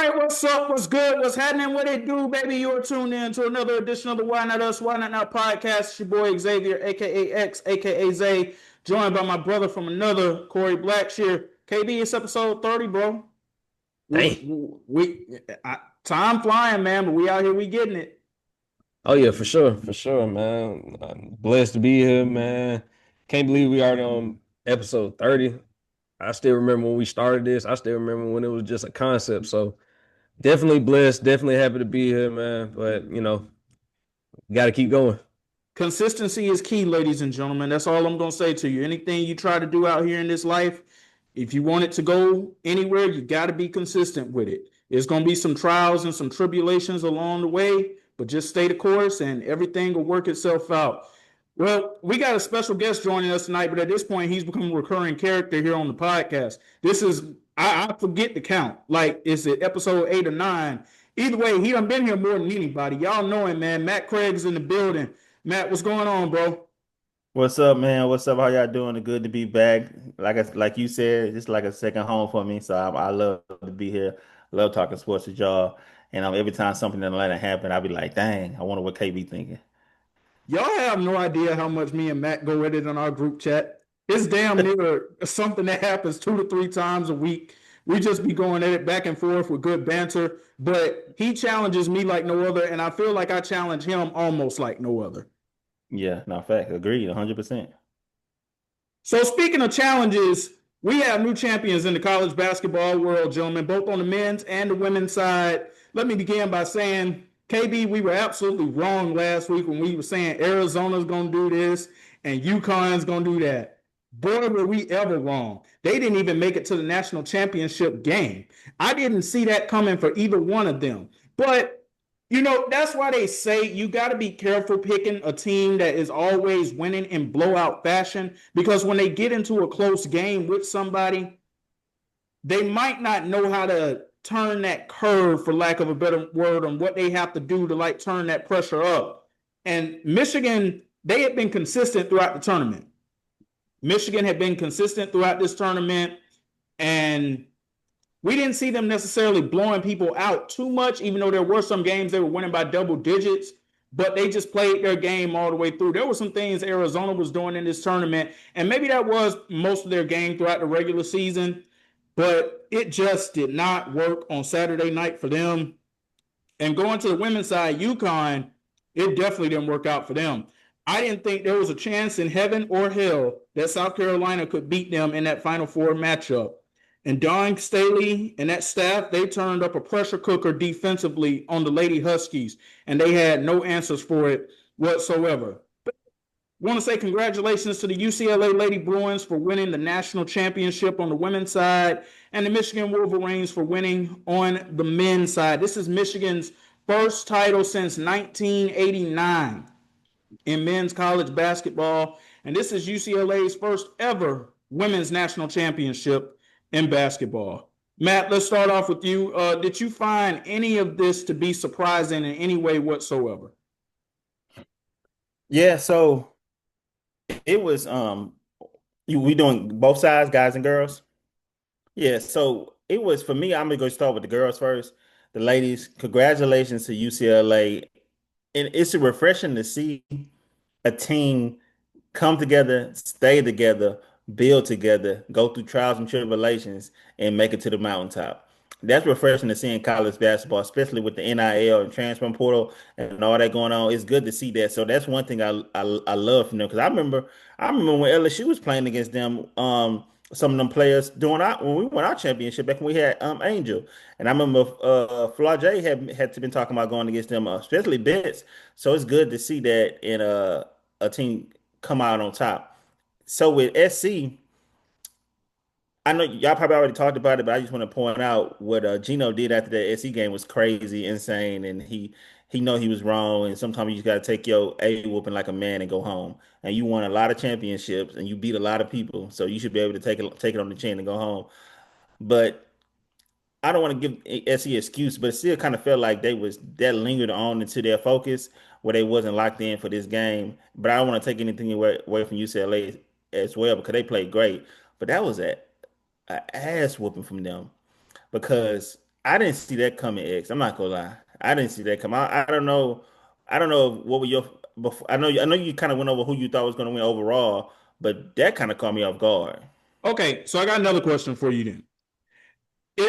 right, what's up? What's good? What's happening? What it do, baby? You're tuned in to another edition of the Why Not Us, Why Not Now podcast. It's your boy Xavier, aka X, aka Zay, joined by my brother from another, Kory Blackshear. KB, it's episode 30, bro. Dang. Time flying, man, but we out here, we getting it. Oh yeah, for sure, man. I'm blessed to be here, man. Can't believe we already on episode 30. I still remember when we started this. I still remember when it was just a concept. So definitely blessed, definitely happy to be here, man. But gotta keep going. Consistency is key, ladies and gentlemen. That's all I'm going to say to you. Anything you try to do out here in this life, if you want it to go anywhere, you got to be consistent with it. There's going to be some trials and some tribulations along the way, but just stay the course and everything will work itself out. Well, we got a special guest joining us tonight, but at this point, he's become a recurring character here on the podcast. This is, I forget the count. Like, is it episode 8 or 9? Either way, he done been here more than anybody. Y'all know him, man. Matt Craig's in the building. Matt, what's going on, bro? What's up, man? What's up? How y'all doing? Good to be back. Like you said, it's like a second home for me. So I love to be here. Love talking sports with y'all. And every time something in Atlanta happen, I'll be like, dang, I wonder what KB thinking. Y'all have no idea how much me and Matt go at it in our group chat. It's damn near something that happens 2 to 3 times a week. We just be going at it back and forth with good banter, but he challenges me like no other, and I feel like I challenge him almost like no other. Yeah, no, fact. Agreed, 100%. So speaking of challenges, we have new champions in the college basketball world, gentlemen, both on the men's and the women's side. Let me begin by saying, KB, we were absolutely wrong last week when we were saying Arizona's going to do this and UConn's going to do that. Boy, were we ever wrong. They didn't even make it to the national championship game. I didn't see that coming for either one of them. But that's why they say you got to be careful picking a team that is always winning in blowout fashion because when they get into a close game with somebody, they might not know how to turn that curve, for lack of a better word, on what they have to do to like turn that pressure up. And Michigan, they had been consistent throughout the tournament. Michigan had been consistent throughout this tournament, and we didn't see them necessarily blowing people out too much, even though there were some games they were winning by double digits, but they just played their game all the way through. There were some things Arizona was doing in this tournament, and maybe that was most of their game throughout the regular season, but it just did not work on Saturday night for them. And going to the women's side, UConn, it definitely didn't work out for them. I didn't think there was a chance in heaven or hell that South Carolina could beat them in that Final Four matchup. And Don Staley and that staff, they turned up a pressure cooker defensively on the Lady Huskies, and they had no answers for it whatsoever. Want to say congratulations to the UCLA Lady Bruins for winning the national championship on the women's side and the Michigan Wolverines for winning on the men's side. This is Michigan's first title since 1989 in men's college basketball, and this is UCLA's first ever women's national championship in basketball. Matt, let's start off with you. Did you find any of this to be surprising in any way whatsoever? Yeah, so it was we doing both sides, guys and girls. Yeah, so it was for me, I'm gonna go start with the girls first. The ladies, congratulations to UCLA. And it's refreshing to see a team come together, stay together, build together, go through trials and tribulations, and make it to the mountaintop. That's refreshing to see in college basketball, especially with the NIL and transfer portal and all that going on. It's good to see that. So that's one thing I love from them because I remember when LSU was playing against them, some of them players during when we won our championship back when we had Angel, and I remember Flau'jae had to been talking about going against them, especially Betts. So it's good to see that in a team come out on top. So with SC, I know y'all probably already talked about it, but I just want to point out what Gino did after the SC game was crazy, insane, and he know he was wrong. And sometimes you just got to take your A whooping like a man and go home. And you won a lot of championships and you beat a lot of people, so you should be able to take it on the chin and go home. But I don't want to give SC excuse, but it still kind of felt like they was that lingered on into their focus where they wasn't locked in for this game. But I don't want to take anything away from UCLA as well because they played great. But that was a ass whooping from them because I didn't see that coming, X. I'm not gonna lie. I didn't see that coming. I don't know. I don't know what were your before. I know you kind of went over who you thought was gonna win overall, but that kind of caught me off guard. Okay, so I got another question for you then.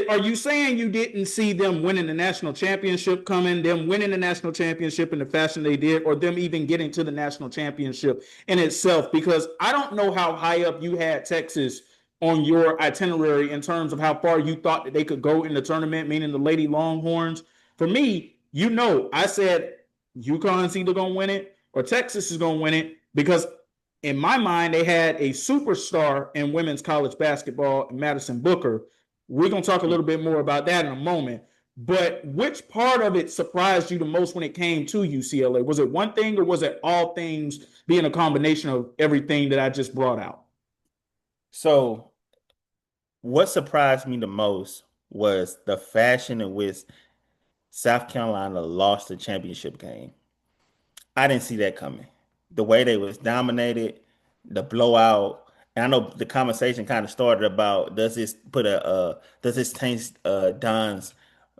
Are you saying you didn't see them winning the national championship coming, them winning the national championship in the fashion they did, or them even getting to the national championship in itself? Because I don't know how high up you had Texas on your itinerary in terms of how far you thought that they could go in the tournament, meaning the Lady Longhorns. For me, I said UConn's either going to win it or Texas is going to win it because in my mind, they had a superstar in women's college basketball, Madison Booker. We're going to talk a little bit more about that in a moment. But which part of it surprised you the most when it came to UCLA? Was it one thing or was it all things being a combination of everything that I just brought out? So, what surprised me the most was the fashion in which South Carolina lost the championship game. I didn't see that coming. The way they was dominated, the blowout, and I know the conversation kind of started about does this taint Don's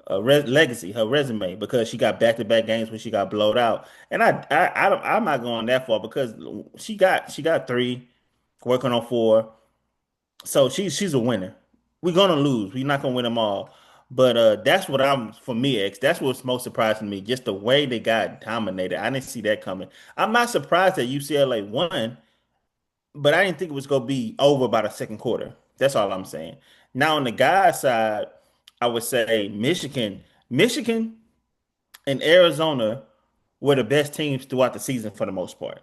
legacy, her resume, because she got back-to-back games when she got blowed out, and I'm not going that far because she got three, working on four. So she's a winner. We're gonna lose. We're not gonna win them all. But that's what I'm for me, X. That's what's most surprising to me. Just the way they got dominated. I didn't see that coming. I'm not surprised that UCLA won, but I didn't think it was gonna be over by the second quarter. That's all I'm saying. Now on the guys side, I would say Michigan and Arizona were the best teams throughout the season for the most part.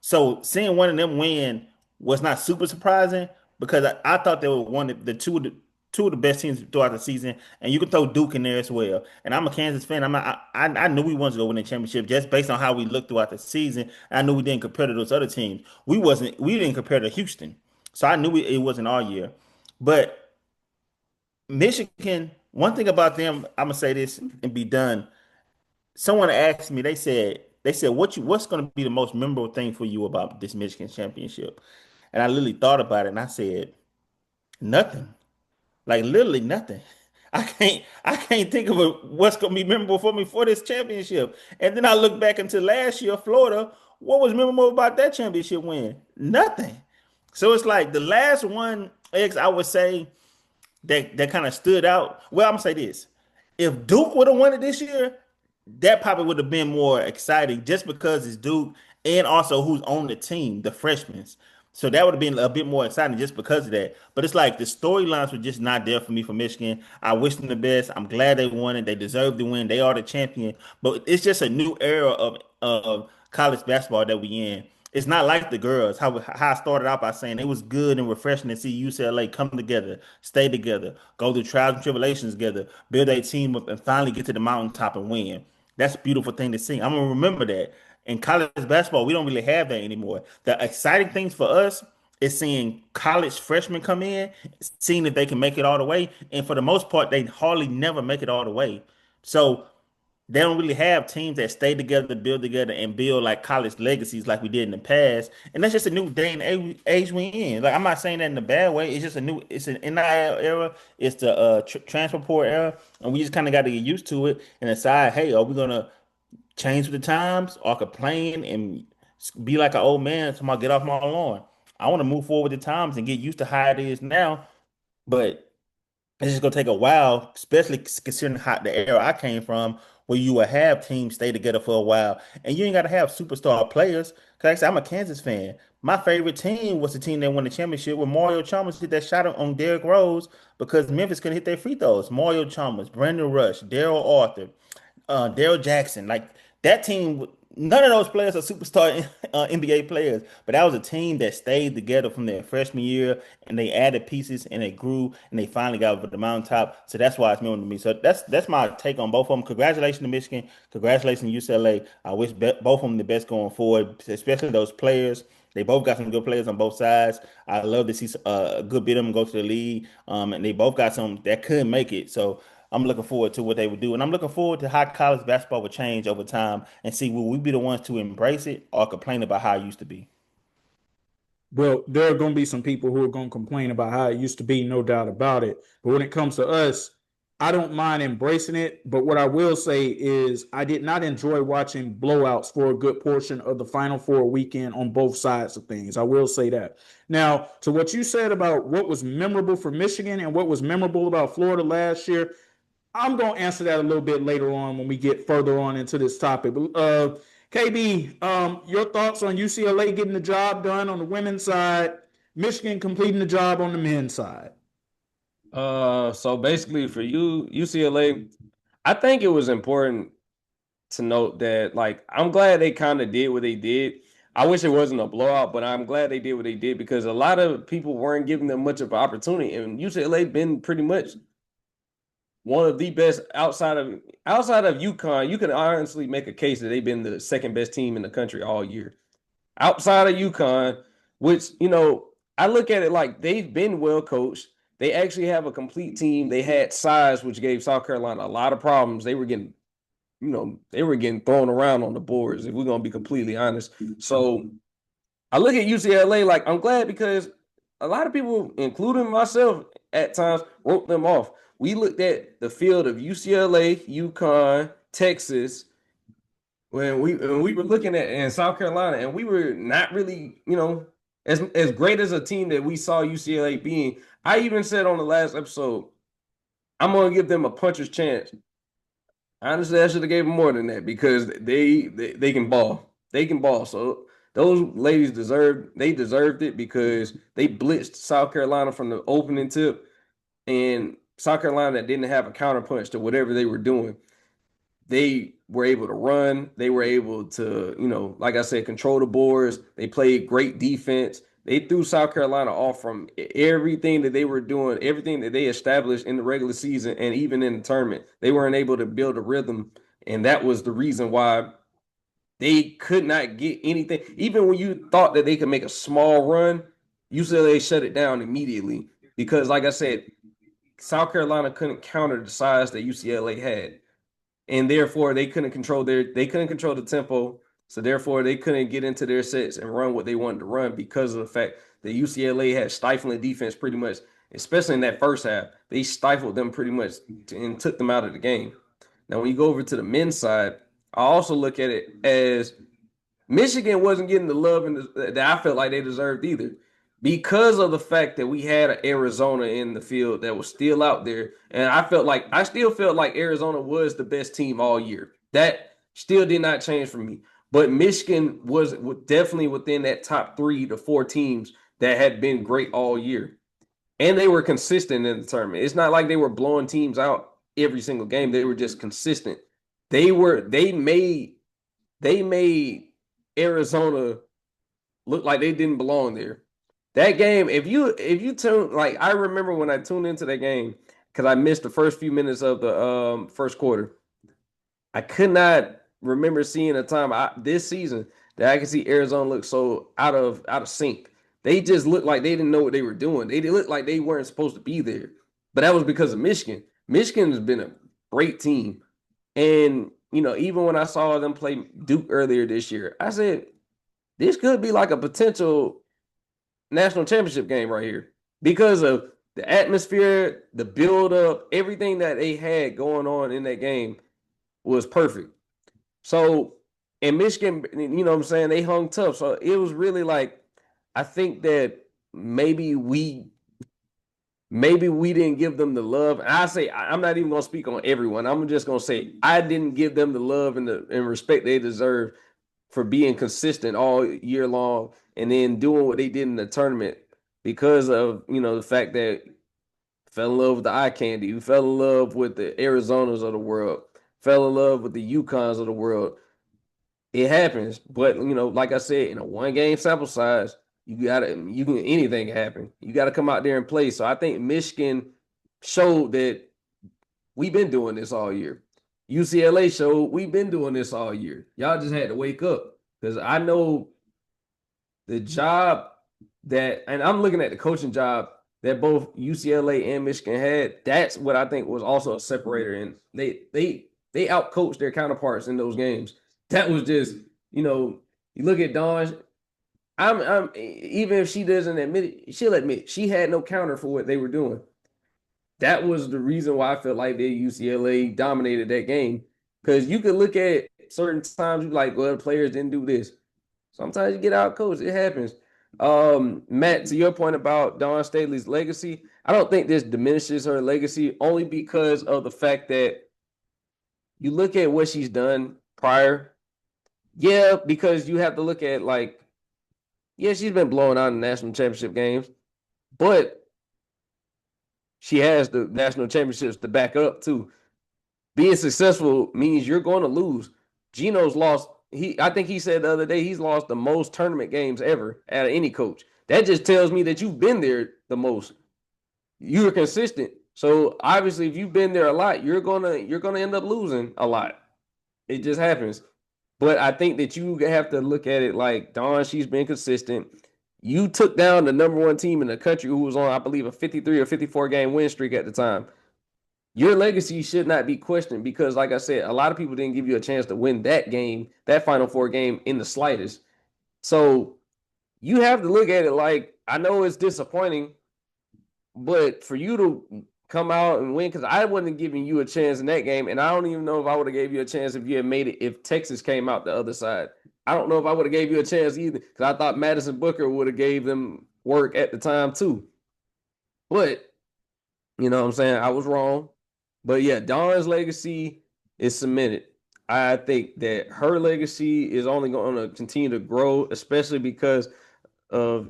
So seeing one of them win was not super surprising because I thought they were one of the two of the best teams throughout the season, and you can throw Duke in there as well. And I'm a Kansas fan. I knew we wanted to go win the championship just based on how we looked throughout the season. I knew we didn't compare to those other teams. We didn't compare to Houston, so I knew it wasn't our year. But Michigan, one thing about them, I'm gonna say this and be done. Someone asked me, they said what's going to be the most memorable thing for you about this Michigan championship? And I literally thought about it and I said, nothing. Like literally nothing. I can't think of what's going to be memorable for me for this championship. And then I look back into last year, Florida. What was memorable about that championship win? Nothing. So it's like the last one, X, I would say that kind of stood out. Well, I'm gonna say this: if Duke would have won it this year, that probably would have been more exciting, just because it's Duke and also who's on the team, the freshmen. So that would have been a bit more exciting just because of that. But it's like the storylines were just not there for me for Michigan. I wish them the best. I'm glad they won it. They deserve to win. They are the champion. But it's just a new era of college basketball that we in. It's not like the girls. How I started out by saying it was good and refreshing to see UCLA come together, stay together, go through trials and tribulations together, build a team up, and finally get to the mountaintop and win. That's a beautiful thing to see. I'm gonna remember that. In college basketball, we don't really have that anymore. The exciting things for us is seeing college freshmen come in, seeing if they can make it all the way, and for the most part, they hardly never make it all the way. So they don't really have teams that stay together, build together, and build like college legacies like we did in the past. And that's just a new day and age we in. Like I'm not saying that in a bad way. It's just it's an NIL era. It's the transfer portal era, and we just kind of got to get used to it and decide, hey, are we gonna change with the times or complain and be like an old man? So I get off my lawn. I want to move forward with the times and get used to how it is now, but it's just gonna take a while, especially considering how the era I came from, where you will have teams stay together for a while, and you ain't gotta have superstar players. Cause like I said, I'm a Kansas fan. My favorite team was the team that won the championship with Mario Chalmers hit that shot on Derrick Rose because Memphis couldn't hit their free throws. Mario Chalmers, Brandon Rush, Daryl Arthur, Daryl Jackson, like that team. None of those players are superstar NBA players, but that was a team that stayed together from their freshman year, and they added pieces, and they grew, and they finally got over the mountaintop. So that's why it's memorable to me. So that's my take on both of them. Congratulations to Michigan, congratulations to UCLA. I wish both of them the best going forward, especially those players. They both got some good players on both sides. I love to see a good bit of them go to the league, and they both got some that could make it. So I'm looking forward to what they would do. And I'm looking forward to how college basketball would change over time and see will we be the ones to embrace it or complain about how it used to be. Well, there are going to be some people who are going to complain about how it used to be, no doubt about it. But when it comes to us, I don't mind embracing it, but what I will say is I did not enjoy watching blowouts for a good portion of the Final Four weekend on both sides of things. I will say that. Now, to what you said about what was memorable for Michigan and what was memorable about Florida last year, I'm going to answer that a little bit later on when we get further on into this topic. KB, your thoughts on UCLA getting the job done on the women's side, Michigan completing the job on the men's side? So basically for you, UCLA, I think it was important to note that like I'm glad they kind of did what they did. I wish it wasn't a blowout, but I'm glad they did what they did because a lot of people weren't giving them much of an opportunity, and UCLA been pretty much one of the best outside of UConn. You can honestly make a case that they've been the second best team in the country all year. Outside of UConn, which I look at it like they've been well coached. They actually have a complete team. They had size, which gave South Carolina a lot of problems. They were getting thrown around on the boards, if we're gonna be completely honest. So I look at UCLA like I'm glad because a lot of people, including myself, at times wrote them off. We looked at the field of UCLA, UConn, Texas, when we were looking at in South Carolina, and we were not really, as great as a team that we saw UCLA being. I even said on the last episode, I'm gonna give them a puncher's chance. Honestly, I should have gave them more than that because they can ball. They can ball. So those ladies deserved it because they blitzed South Carolina from the opening tip, and South Carolina didn't have a counterpunch to whatever they were doing. They were able to run. They were able to, like I said, control the boards. They played great defense. They threw South Carolina off from everything that they were doing, everything that they established in the regular season and even in the tournament. They weren't able to build a rhythm, and that was the reason why they could not get anything. Even when you thought that they could make a small run, UCLA shut it down immediately because, like I said, South Carolina couldn't counter the size that UCLA had, and therefore they couldn't control the tempo. So therefore, they couldn't get into their sets and run what they wanted to run because of the fact that UCLA had stifling defense pretty much, especially in that first half. They stifled them pretty much and took them out of the game. Now, when you go over to the men's side, I also look at it as Michigan wasn't getting the love that I felt like they deserved either because of the fact that we had an Arizona in the field that was still out there. And I still felt like Arizona was the best team all year. That still did not change for me. But Michigan was definitely within that top 3 to 4 teams that had been great all year. And they were consistent in the tournament. It's not like they were blowing teams out every single game. They were just consistent. They made Arizona look like they didn't belong there. That game, if you tune, like I remember when I tuned into that game because I missed the first few minutes of the first quarter. I could not remember seeing a time this season that I could see Arizona look so out of sync. They just looked like they didn't know what they were doing. They looked like they weren't supposed to be there. But that was because of Michigan. Michigan has been a great team. And, even when I saw them play Duke earlier this year, I said, this could be like a potential national championship game right here because of the atmosphere, the build-up, everything that they had going on in that game was perfect. So, in Michigan, what I'm saying, they hung tough. So, it was really like, I think that maybe we didn't give them the love. And I'm not even going to speak on everyone. I'm just going to say I didn't give them the love and respect they deserve for being consistent all year long and then doing what they did in the tournament because of, the fact that fell in love with the eye candy. We fell in love with the Arizonas of the world, fell in love with the UConns of the world. It happens. But, like I said, in a one-game sample size, anything can happen. You got to come out there and play. So I think Michigan showed that we've been doing this all year. UCLA showed we've been doing this all year. Y'all just had to wake up because I know the job and I'm looking at the coaching job that both UCLA and Michigan had. That's what I think was also a separator. And they outcoached their counterparts in those games. That was just, you look at Dawn. I'm even if she doesn't admit it, she'll admit she had no counter for what they were doing. that was the reason why I felt like that UCLA dominated that game. Because you could look at certain times, you like, well, the players didn't do this. Sometimes you get out coached. It happens. Matt, to your point about Dawn Staley's legacy, I don't think this diminishes her legacy only because of the fact that you look at what she's done prior. Yeah, because you have to look at like, yeah, she's been blowing out in national championship games, but she has the national championships to back up too. Being successful means you're going to lose. Gino's lost. I think he said the other day he's lost the most tournament games ever out of any coach. That just tells me that you've been there the most. You're consistent. So obviously, if you've been there a lot, you're gonna end up losing a lot. It just happens. But I think that you have to look at it like Dawn. She's been consistent. You took down the number one team in the country who was on, I believe, a 53 or 54 game win streak at the time. Your legacy should not be questioned because, like I said, a lot of people didn't give you a chance to win that game, that Final Four game, in the slightest. So you have to look at it like, I know it's disappointing, but for you to come out and win, because I wasn't giving you a chance in that game, and I don't even know if I would have gave you a chance if you had made it, if Texas came out the other side. I don't know if I would have gave you a chance either, because I thought Madison Booker would have gave them work at the time too. But, you know what I'm saying? I was wrong. But yeah, Dawn's legacy is cemented. I think that her legacy is only going to continue to grow, especially because of,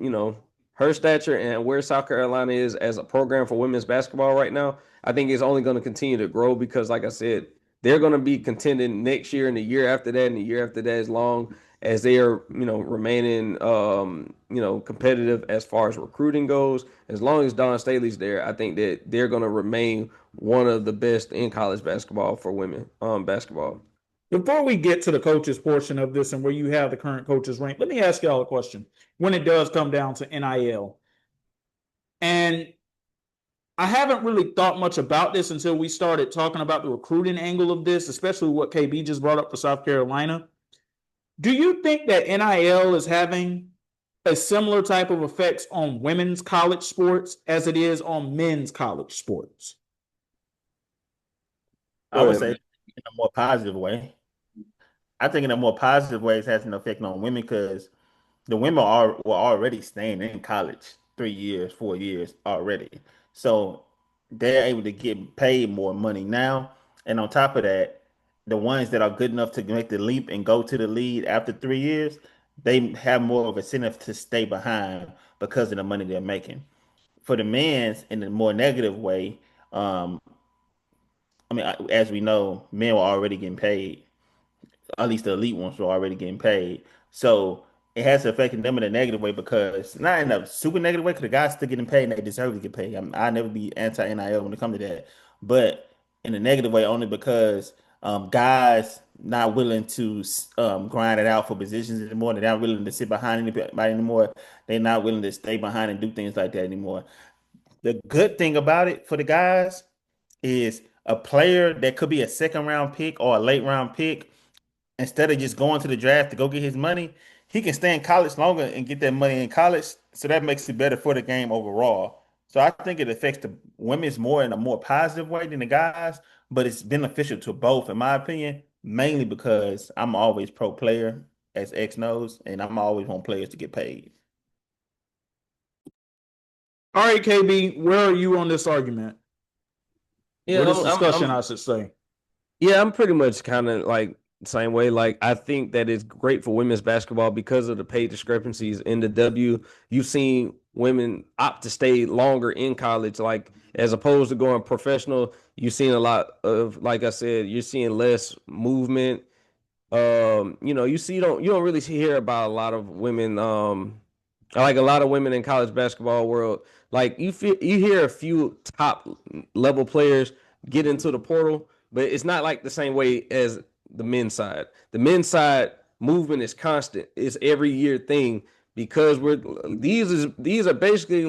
her stature and where South Carolina is as a program for women's basketball right now. I think it's only going to continue to grow because, like I said, they're going to be contending next year and the year after that and the year after that, as long as they are, remaining, competitive as far as recruiting goes. As long as Dawn Staley's there, I think that they're going to remain one of the best in college basketball for women basketball. Before we get to the coaches portion of this and where you have the current coaches ranked, let me ask y'all a question. When it does come down to NIL, and I haven't really thought much about this until we started talking about the recruiting angle of this, especially what KB just brought up for South Carolina. Do you think that NIL is having a similar type of effects on women's college sports as it is on men's college sports? I would say in a more positive way. I think in a more positive way, it has an effect on women because the women were already staying in college 3 years, 4 years already. So they're able to get paid more money now. And on top of that, the ones that are good enough to make the leap and go to the lead after 3 years, they have more of a incentive to stay behind because of the money they're making. For the men's, in a more negative way, um, I mean, as we know, men were already getting paid, at least the elite ones were already getting paid. So it has affected them in a negative way because not in a super negative way because the guys still getting paid and they deserve to get paid. I'll never be anti NIL when it comes to that, but in a negative way only because guys not willing to grind it out for positions anymore. They're not willing to sit behind anybody anymore. They're not willing to stay behind and do things like that anymore. The good thing about it for the guys is a player that could be a second round pick or a late round pick instead of just going to the draft to go get his money, he can stay in college longer and get that money in college. So that makes it better for the game overall. So I think it affects the women's more in a more positive way than the guys, but it's beneficial to both, in my opinion, mainly because I'm always pro player, as X knows, and I'm always want players to get paid. All right, KB, where are you on this argument? Yeah, or this discussion, I should say. Yeah, I'm pretty much kind of like the same way. Like, I think that it's great for women's basketball because of the pay discrepancies in the W. You've seen women opt to stay longer in college, like as opposed to going professional. You've seen a lot of, like I said, you're seeing less movement. You don't really hear about a lot of women. Like a lot of women in college basketball world, like you hear a few top level players get into the portal, but it's not like the same way as the men's side. The men's side movement is constant. It's every year thing because these are basically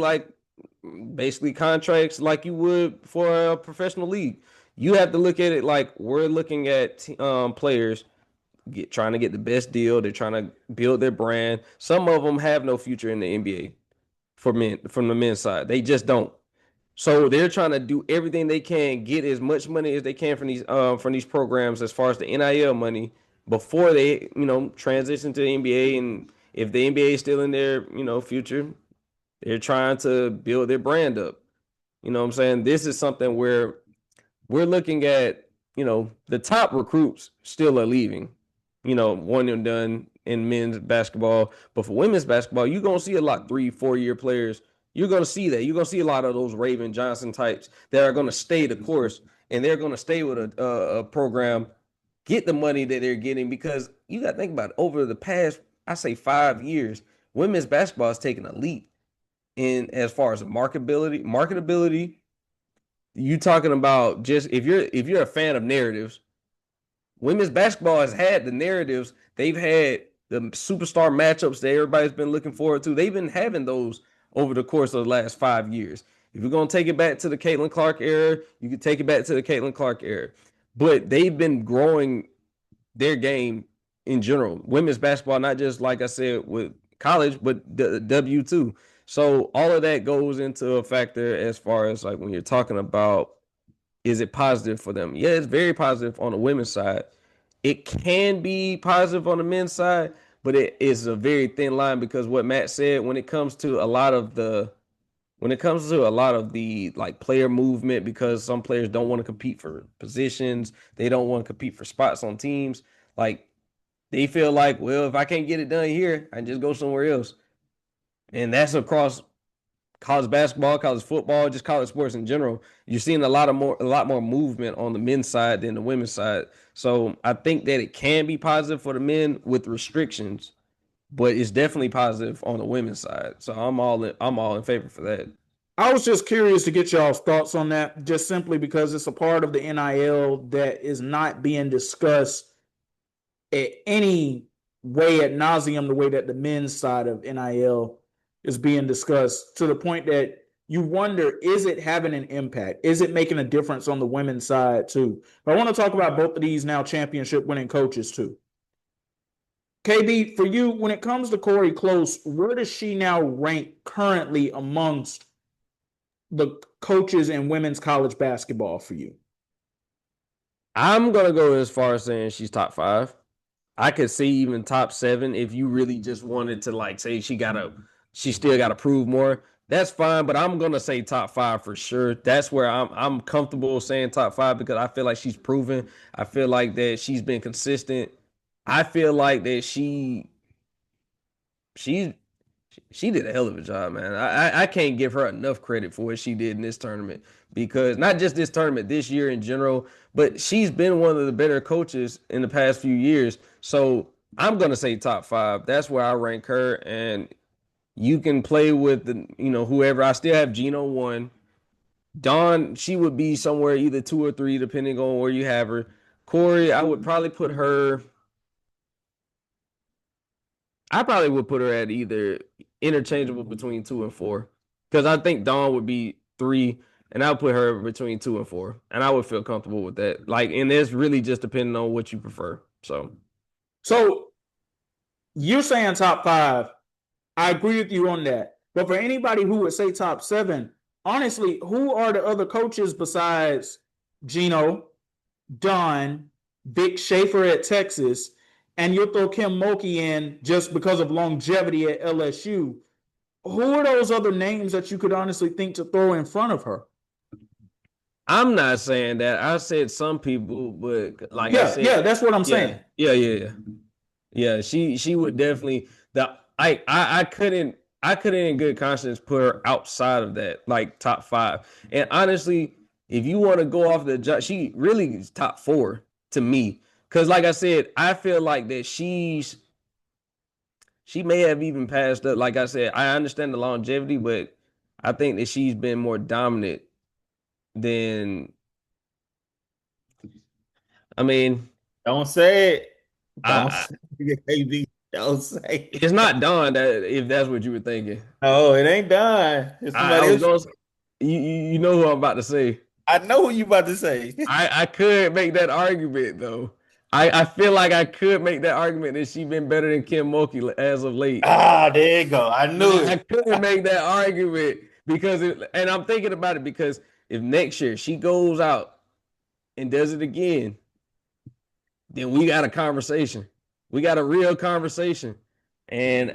contracts like you would for a professional league. You have to look at it like we're looking at players trying to get the best deal. They're trying to build their brand. Some of them have no future in the NBA for men from the men's side. They just don't. So they're trying to do everything they can, get as much money as they can from these programs as far as the NIL money before they, transition to the NBA. And if the NBA is still in their, future, they're trying to build their brand up. You know what I'm saying? This is something where we're looking at, the top recruits still are leaving, one and done in men's basketball. But for women's basketball, you're going to see a lot 3-4 year players. You're going to see that. You're going to see a lot of those Raven Johnson types that are going to stay the course, and they're going to stay with a program, get the money that they're getting, because you got to think about it. Over the past, I say 5 years, women's basketball has taken a leap in as far as marketability. You talking about just if you're a fan of narratives, women's basketball has had the narratives. They've had the superstar matchups that everybody's been looking forward to. They've been having those over the course of the last 5 years. If you're going to take it back to the Caitlin Clark era, you can take it back to the Caitlin Clark era. But they've been growing their game in general. Women's basketball, not just like I said with college, but the W2. So all of that goes into a factor as far as like when you're talking about, is it positive for them? Yeah, it's very positive on the women's side. It can be positive on the men's side, but it is a very thin line, because what Matt said, when it comes to a lot of the like player movement, because some players don't want to compete for positions, they don't want to compete for spots on teams. Like they feel like, well, if I can't get it done here, I can just go somewhere else. And that's across college basketball, college football, just college sports in general. You're seeing a lot more movement on the men's side than the women's side. So I think that it can be positive for the men with restrictions, but it's definitely positive on the women's side. So I'm all in favor for that. I was just curious to get y'all's thoughts on that, just simply because it's a part of the NIL that is not being discussed at any way ad nauseum, the way that the men's side of NIL is being discussed, to the point that you wonder, is it having an impact? Is it making a difference on the women's side too? But I want to talk about both of these now championship winning coaches too. KB, for you, when it comes to Kory Close, where does she now rank currently amongst the coaches in women's college basketball for you? I'm going to go as far as saying she's top 5. I could see even top 7 if you really just wanted to like say she still got to prove more. That's fine, but I'm gonna say top 5 for sure. That's where I'm comfortable saying top 5, because I feel like she's proven. I feel like that she's been consistent. I feel like that she did a hell of a job, man. I can't give her enough credit for what she did in this tournament, because not just this tournament, this year in general, but she's been one of the better coaches in the past few years. So I'm gonna say top 5. That's where I rank her, and you can play with whoever. I still have Gino 1. Dawn, she would be somewhere either 2 or 3, depending on where you have her. Kory, I probably would put her at either interchangeable between 2 and 4, because I think Dawn would be 3, and I would put her between 2 and 4, and I would feel comfortable with that. Like, and it's really just depending on what you prefer. So you're saying top 5. I agree with you on that. But for anybody who would say top 7, honestly, who are the other coaches besides Gino, Don, Vic Schaefer at Texas, and you'll throw Kim Mulkey in just because of longevity at LSU? Who are those other names that you could honestly think to throw in front of her? I'm not saying that. I said some people, but like I said, that's what I'm saying. Yeah. She would definitely. I couldn't in good conscience put her outside of that, like top 5. And honestly, if you want to go off the job, she really is top 4 to me. Because like I said, I feel like that she may have even passed up. Like I said, I understand the longevity, but I think that she's been more dominant than. I mean, don't say it. Don't say it, KB. Don't say it. It's not Dawn, if that's what you were thinking. Oh, it ain't Dawn. It's somebody else. You know who I'm about to say. I know who you about to say. I could make that argument though. I feel like I could make that argument that she's been better than Kim Mulkey as of late. Ah, there you go. I knew it. I couldn't make that argument And I'm thinking about it because if next year she goes out and does it again, then we got a conversation. We got a real conversation. And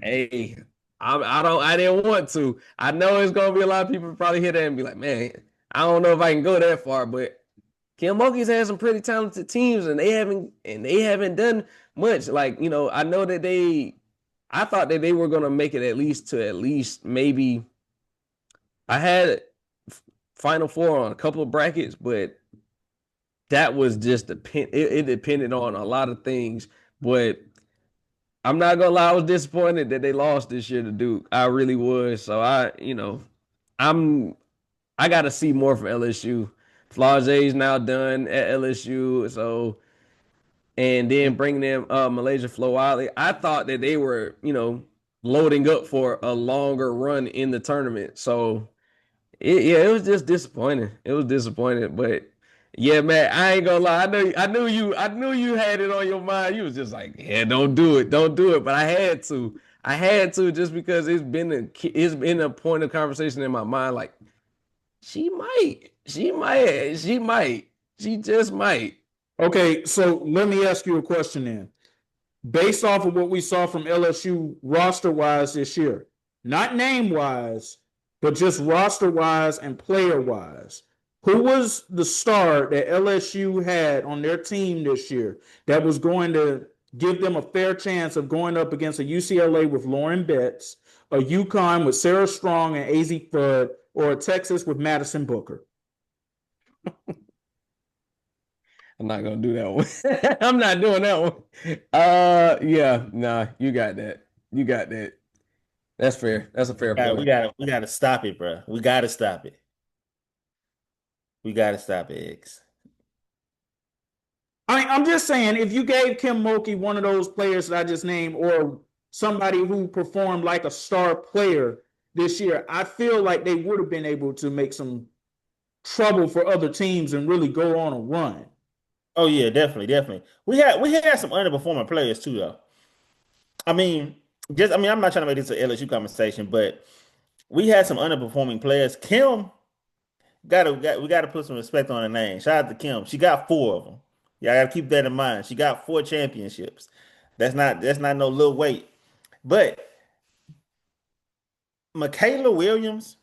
hey, I didn't want to. I know it's gonna be a lot of people probably hear that and be like, man, I don't know if I can go that far, but Kim Mulkey's had some pretty talented teams, and they haven't done much. Like, I know that I thought that they were gonna make it at least maybe. I had Final Four on a couple of brackets, but that was just it depended on a lot of things. But I'm not gonna lie, I was disappointed that they lost this year to Duke. I really was. So I got to see more from LSU. Flage's now done at LSU, so and then bringing them Malaysia Flowali. I thought that they were, loading up for a longer run in the tournament. So it was just disappointing. It was disappointing, but yeah, man, I ain't gonna lie. I knew you had it on your mind. You was just like, yeah, don't do it, don't do it. But I had to just because it's been a point of conversation in my mind. Like she just might. Okay, so let me ask you a question then. Based off of what we saw from LSU roster wise this year, not name wise, but just roster wise and player wise, who was the star that LSU had on their team this year that was going to give them a fair chance of going up against a UCLA with Lauren Betts, a UConn with Sarah Strong and AZ Fudd, or a Texas with Madison Booker? I'm not gonna do that one. I'm not doing that one. Yeah, nah, you got that. You got that. That's fair. That's a fair Yeah, point. we gotta stop it, bro. We gotta stop it. We gotta stop it, X. I'm just saying, if you gave Kim Mulkey one of those players that I just named, or somebody who performed like a star player this year, I feel like they would have been able to make some trouble for other teams and really go on a run. Oh yeah, definitely, definitely. We had some underperforming players too, though. I mean, I'm not trying to make this an LSU conversation, but we had some underperforming players. Kim we gotta put some respect on her name. Shout out to Kim. She got four of them. Yeah, I gotta keep that in mind. She got four championships. That's not no little weight. But Michaela Williams,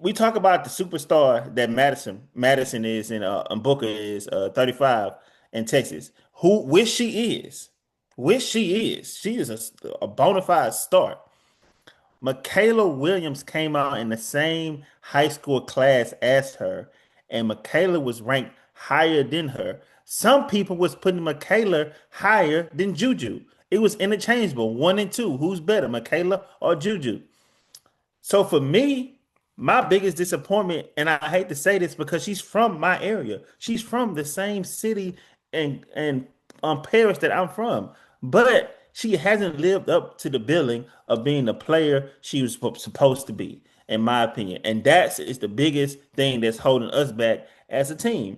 we talk about the superstar that Madison is and Booker is 35 in Texas. Which she is. Which she is. She is a bona fide star. Michaela Williams came out in the same high school class as her, and Michaela was ranked higher than her. Some people was putting Michaela higher than Juju. It was interchangeable, 1 and 2. Who's better, Michaela or Juju? So for me, my biggest disappointment, and I hate to say this because she's from my area. She's from the same city and parish that I'm from, but she hasn't lived up to the billing of being the player she was supposed to be, in my opinion. And that is the biggest thing that's holding us back as a team.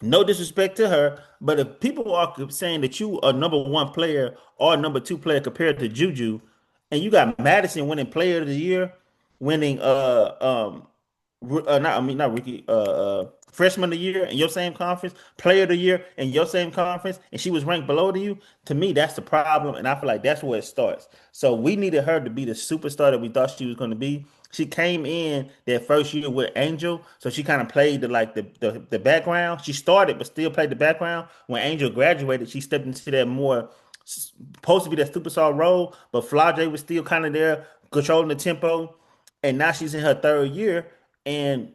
No disrespect to her, but if people are saying that you are number one player or number two player compared to Juju, and you got Madison winning Player of the Year, winning not I mean not rookie freshman of the year in your same conference, player of the year in your same conference, and she was ranked below to you, to me that's the problem, and I feel like that's where it starts. So we needed her to be the superstar that we thought she was going to be. She came in that first year with Angel, so she kind of played the background. She started but still played the background. When Angel graduated, she stepped into that more supposed to be that superstar role, but Flage was still kind of there controlling the tempo, and now she's in her third year and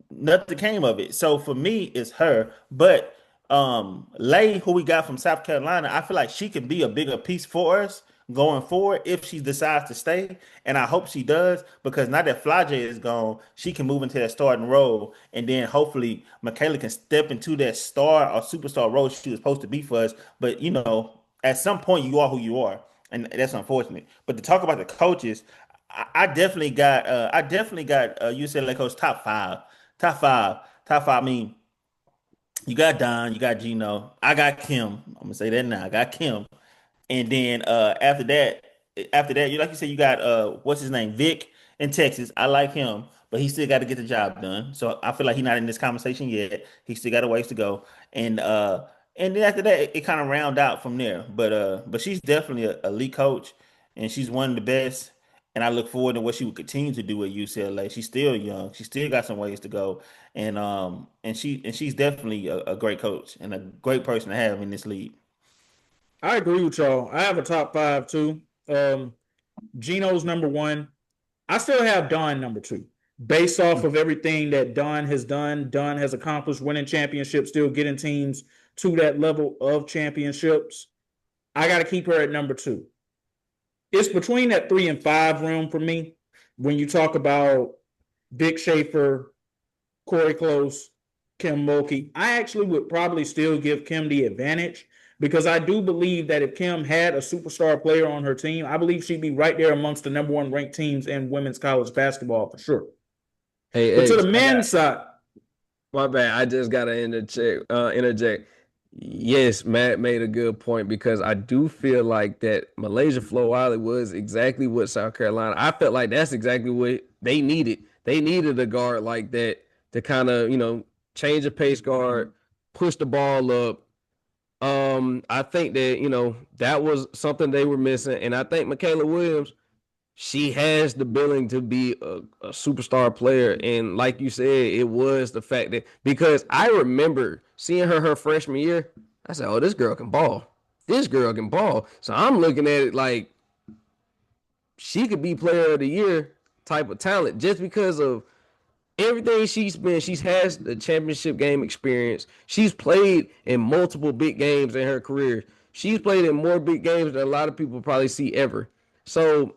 nothing came of it. So for me, it's her. But Lay, who we got from South Carolina, I feel like she can be a bigger piece for us going forward if she decides to stay. And I hope she does, because now that Flage is gone, she can move into that starting role. And then hopefully Michaela can step into that star or superstar role she was supposed to be for us. But at some point you are who you are. And that's unfortunate. But to talk about the coaches, I definitely got UCLA coach top five. Top five. Top five. I mean, you got Don, you got Gino. I got Kim. I'm gonna say that now. I got Kim. And then after that, you like you said, you got what's his name? Vic. in Texas. I like him, but he still got to get the job done. So I feel like he's not in this conversation yet. He still got a ways to go. And then after that, it kind of round out from there. But she's definitely a elite coach, and she's one of the best. And I look forward to what she would continue to do at UCLA. She's still young. She still got some ways to go. And she's definitely a great coach and a great person to have in this league. I agree with y'all. I have a top five too. Gino's number one. I still have Don number two. Based off of everything that Don has done, Don has accomplished, winning championships, still getting teams to that level of championships. I got to keep her at number two. It's between that 3 and 5 realm for me. When you talk about Vic Schaefer, Kory Close, Kim Mulkey, I actually would probably still give Kim the advantage because I do believe that if Kim had a superstar player on her team, I believe she'd be right there amongst the number one ranked teams in women's college basketball for sure. But to the men's side, my bad. I just gotta interject. Yes, Matt made a good point because I do feel like that Malaysia Flo Wiley was exactly what South Carolina. I felt like that's exactly what they needed. They needed a guard like that to kind of, change a pace guard, push the ball up. I think that, that was something they were missing. And I think Michaela Williams, she has the billing to be a superstar player. And like you said, it was the fact that because I remember seeing her freshman year, I said, oh, this girl can ball. This girl can ball. So I'm looking at it like she could be player of the year type of talent just because of everything she's been. She's has the championship game experience. She's played in multiple big games in her career. She's played in more big games than a lot of people probably see ever. So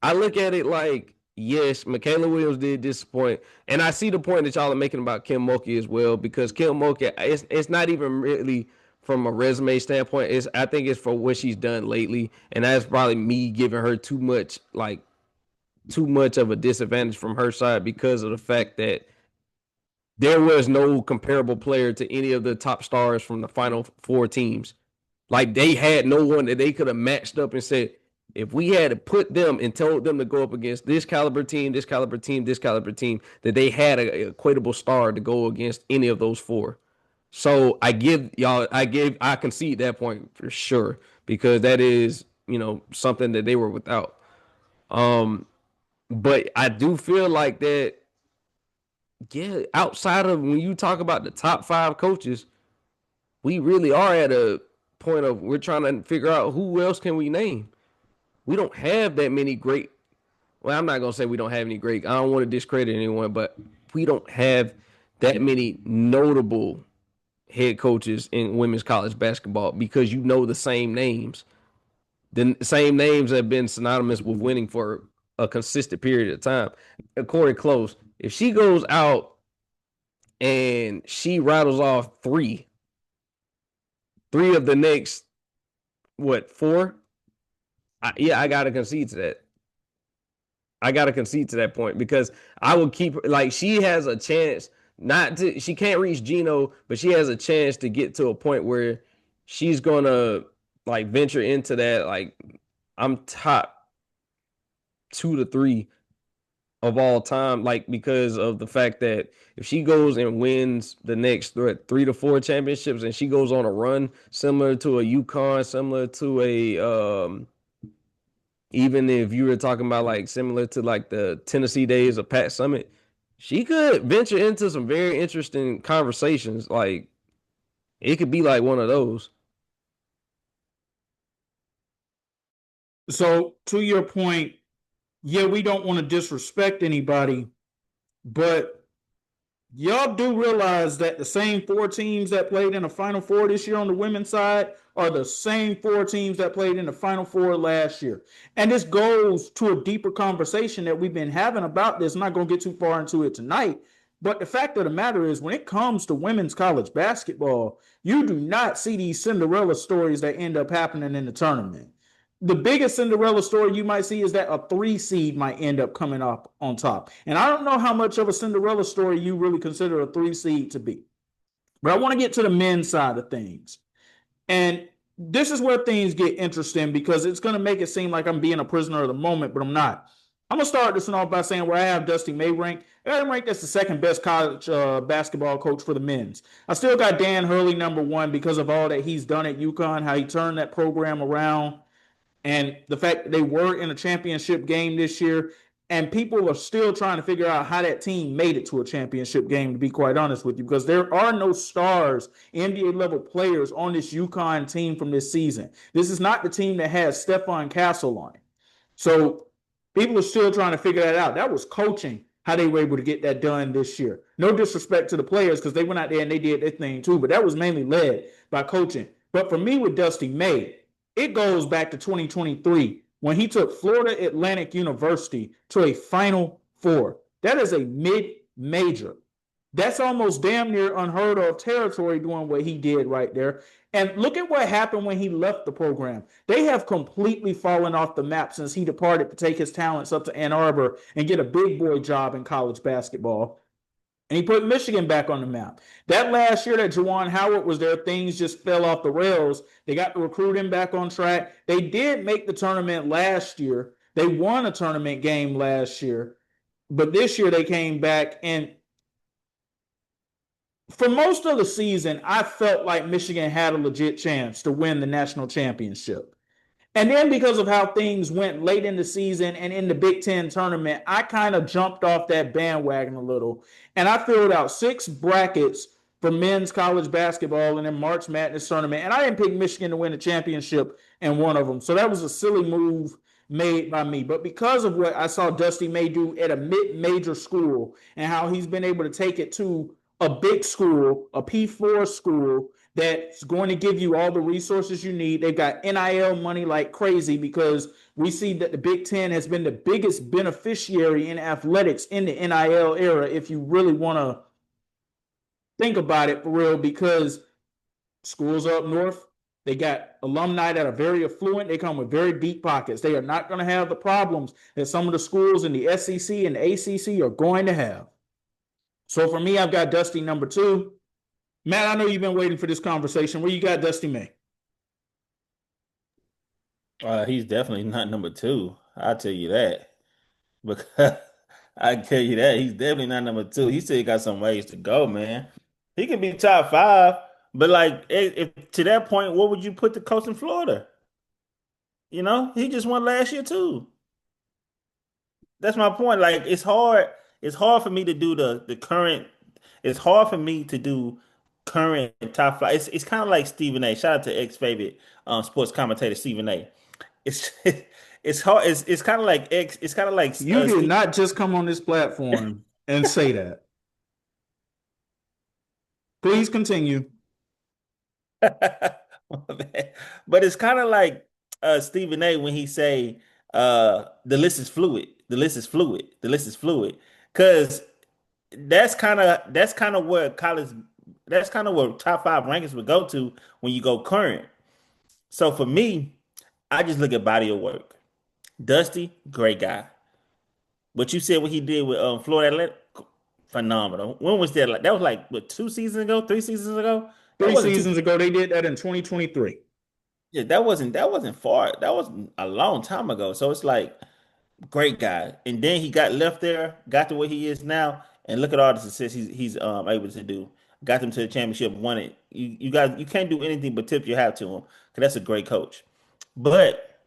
I look at it like, yes, Michaela Williams did disappoint. And I see the point that y'all are making about Kim Mulkey as well, because Kim Mulkey, it's not even really from a resume standpoint. I think it's for what she's done lately. And that's probably me giving her too much of a disadvantage from her side because of the fact that there was no comparable player to any of the top stars from the Final Four teams. Like, they had no one that they could have matched up and said, if we had to put them and told them to go up against this caliber team, this caliber team, this caliber team, that they had an equatable star to go against any of those four. So I concede that point for sure, because that is, something that they were without. But I do feel like that, yeah, outside of when you talk about the top 5 coaches, we really are at a point of we're trying to figure out who else can we name. We don't have that many great. Well, I'm not going to say we don't have any great. I don't want to discredit anyone, but we don't have that many notable head coaches in women's college basketball because the same names. The same names have been synonymous with winning for a consistent period of time. Kory Close, if she goes out and she rattles off three of the next, 4? I gotta concede to that. I gotta concede to that point because I would keep like she has a chance she can't reach Gino, but she has a chance to get to a point where she's gonna like venture into that. Like, I'm top 2 to 3 of all time, like, because of the fact that if she goes and wins the next 3 to 4 championships and she goes on a run similar to a UConn, similar to a even if you were talking about like similar to like the Tennessee days of Pat Summitt, she could venture into some very interesting conversations. Like, it could be like one of those. so to your point, yeah, we don't want to disrespect anybody, but y'all do realize that the same 4 teams that played in the Final Four this year on the women's side are the same 4 teams that played in the Final Four last year. And this goes to a deeper conversation that we've been having about this. I'm not going to get too far into it tonight, but the fact of the matter is when it comes to women's college basketball, you do not see these Cinderella stories that end up happening in the tournament. The biggest Cinderella story you might see is that a 3 seed might end up coming up on top. And I don't know how much of a Cinderella story you really consider a 3 seed to be. But I want to get to the men's side of things. And this is where things get interesting because it's going to make it seem like I'm being a prisoner of the moment, but I'm not. I'm gonna start this one off by saying where I have Dusty May ranked. I got him ranked as the second best college basketball coach for the men's. I still got Dan Hurley number one because of all that he's done at UConn, how he turned that program around, and the fact that they were in a championship game this year. And people are still trying to figure out how that team made it to a championship game, to be quite honest with you, because there are no stars, NBA level players on this UConn team from this season. This is not the team that has Stephon Castle on it. So people are still trying to figure that out. That was coaching, how they were able to get that done this year. No disrespect to the players because they went out there and they did their thing too, but that was mainly led by coaching. But for me with Dusty May, it goes back to 2023 when he took Florida Atlantic University to a Final Four. That is a mid-major. That's almost damn near unheard of territory doing what he did right there. And look at what happened when he left the program. They have completely fallen off the map since he departed to take his talents up to Ann Arbor and get a big boy job in college basketball. And he put Michigan back on the map. That last year that Juwan Howard was there, things just fell off the rails. They got the recruiting back on track. They did make the tournament last year. They won a tournament game last year. But this year they came back, and for most of the season, I felt like Michigan had a legit chance to win the national championship. And then because of how things went late in the season and in the Big Ten tournament, I kind of jumped off that bandwagon a little. And I filled out 6 brackets for men's college basketball in the March Madness tournament. And I didn't pick Michigan to win the championship in one of them. So that was a silly move made by me. But because of what I saw Dusty May do at a mid-major school and how he's been able to take it to a big school, a P4 school, that's going to give you all the resources you need. They've got NIL money like crazy because we see that the Big Ten has been the biggest beneficiary in athletics in the NIL era, if you really want to think about it for real, because schools up north, they got alumni that are very affluent. They come with very deep pockets. They are not going to have the problems that some of the schools in the SEC and the ACC are going to have. So for me, I've got Dusty number 2. Matt, I know you've been waiting for this conversation. Where you got Dusty May? He's definitely not number 2. I'll tell you that. Because I tell you that he's definitely not number 2. He still got some ways to go, man. He can be top 5, but like if to that point, what would you put the coach in Florida? You know, he just won last year too. That's my point. Like it's hard. It's hard for me to do the current. It's hard for me to do current top 5. It's kind of like Stephen A. Shout out to ex favorite sports commentator Stephen A. It's it's hard. It's kind of like X. It's kind of like You did not just come on this platform and say that. Please continue. but it's kind of like Stephen A. when he say the list is fluid. The list is fluid. The list is fluid. Because that's kind of where college that's kind of where top 5 rankings would go to when you go current. So for me, I just look at body of work. Dusty, great guy. What you said what he did with Florida Atlantic, phenomenal. When was that? Like that was like what 2 seasons ago, 3 seasons ago? That 3 wasn't too seasons ago, they did that in 2023. yeah, that wasn't far. That was a long time ago. So it's like great guy. And then he got left there, got to where he is now, and look at all the success he's able to do. Got them to the championship, won it. You guys you can't do anything but tip your hat to him because that's a great coach. But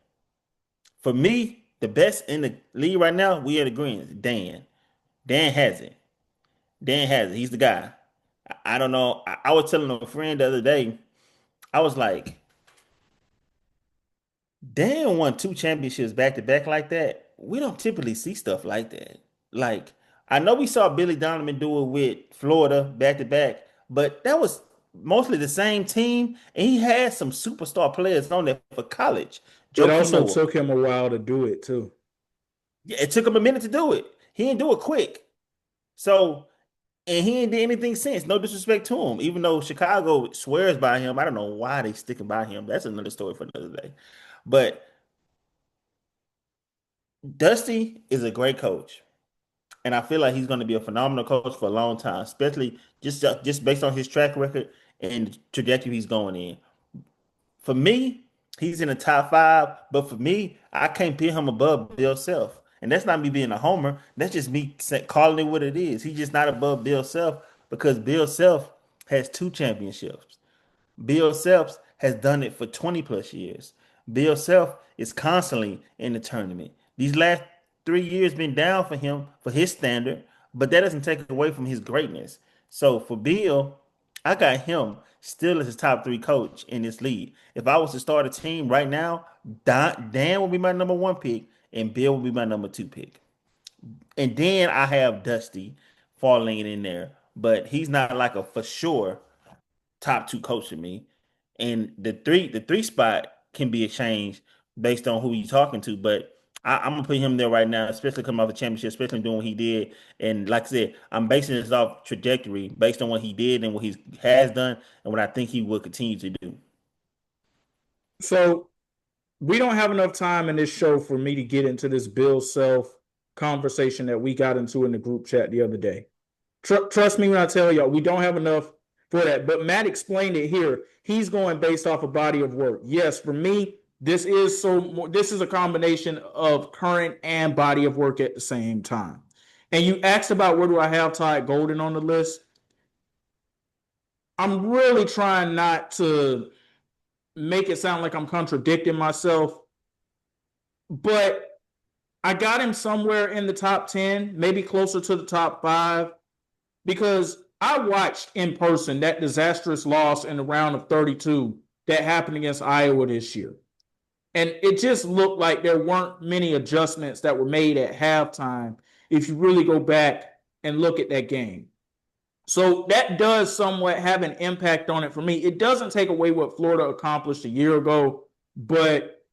for me, the best in the league right now, we are the Greens. Dan. Dan has it. Dan has it. He's the guy. I don't know. I was telling a friend the other day, I was like, Dan won 2 championships back to back like that. We don't typically see stuff like that. Like, I know we saw Billy Donovan do it with Florida back to back, but that was mostly the same team, and he had some superstar players on there for college. It Joe also Noah. took him a while to do it too. Yeah, it took him a minute to do it. He didn't do it quick. So, and he ain't did anything since. No disrespect to him, even though Chicago swears by him. I don't know why they sticking by him. That's another story for another day. But Dusty is a great coach, and I feel like he's going to be a phenomenal coach for a long time, especially just based on his track record and the trajectory he's going in. For me, he's in the top 5, but for me, I can't put him above Bill Self. And that's not me being a homer. That's just me calling it what it is. He's just not above Bill Self because Bill Self has 2 championships. Bill Self has done it for 20 plus years. Bill Self is constantly in the tournament. These last 3 years been down for him for his standard, but that doesn't take away from his greatness. So for Bill, I got him still as his top 3 coach in this league. If I was to start a team right now, Dan will be my number 1 pick, and Bill will be my number 2 pick. And then I have Dusty falling in there, but he's not like a for sure top 2 coach to me. And the three spot can be exchanged based on who you're talking to. But I'm gonna put him there right now, especially coming off the championship, especially doing what he did. And like I said, I'm basing this off trajectory based on what he did and what he has done and what I think he will continue to do. So we don't have enough time in this show for me to get into this Bill Self conversation that we got into in the group chat the other day. Trust me when I tell y'all, we don't have enough for that. But Matt explained it here. He's going based off a body of work. Yes, for me, this is a combination of current and body of work at the same time. And you asked about where do I have Todd Golden on the list. I'm really trying not to make it sound like I'm contradicting myself, but I got him somewhere in the top 10, maybe closer to the top 5, because I watched in person that disastrous loss in the round of 32 that happened against Iowa this year. And it just looked like there weren't many adjustments that were made at halftime if you really go back and look at that game. So that does somewhat have an impact on it for me. It doesn't take away what Florida accomplished a year ago, but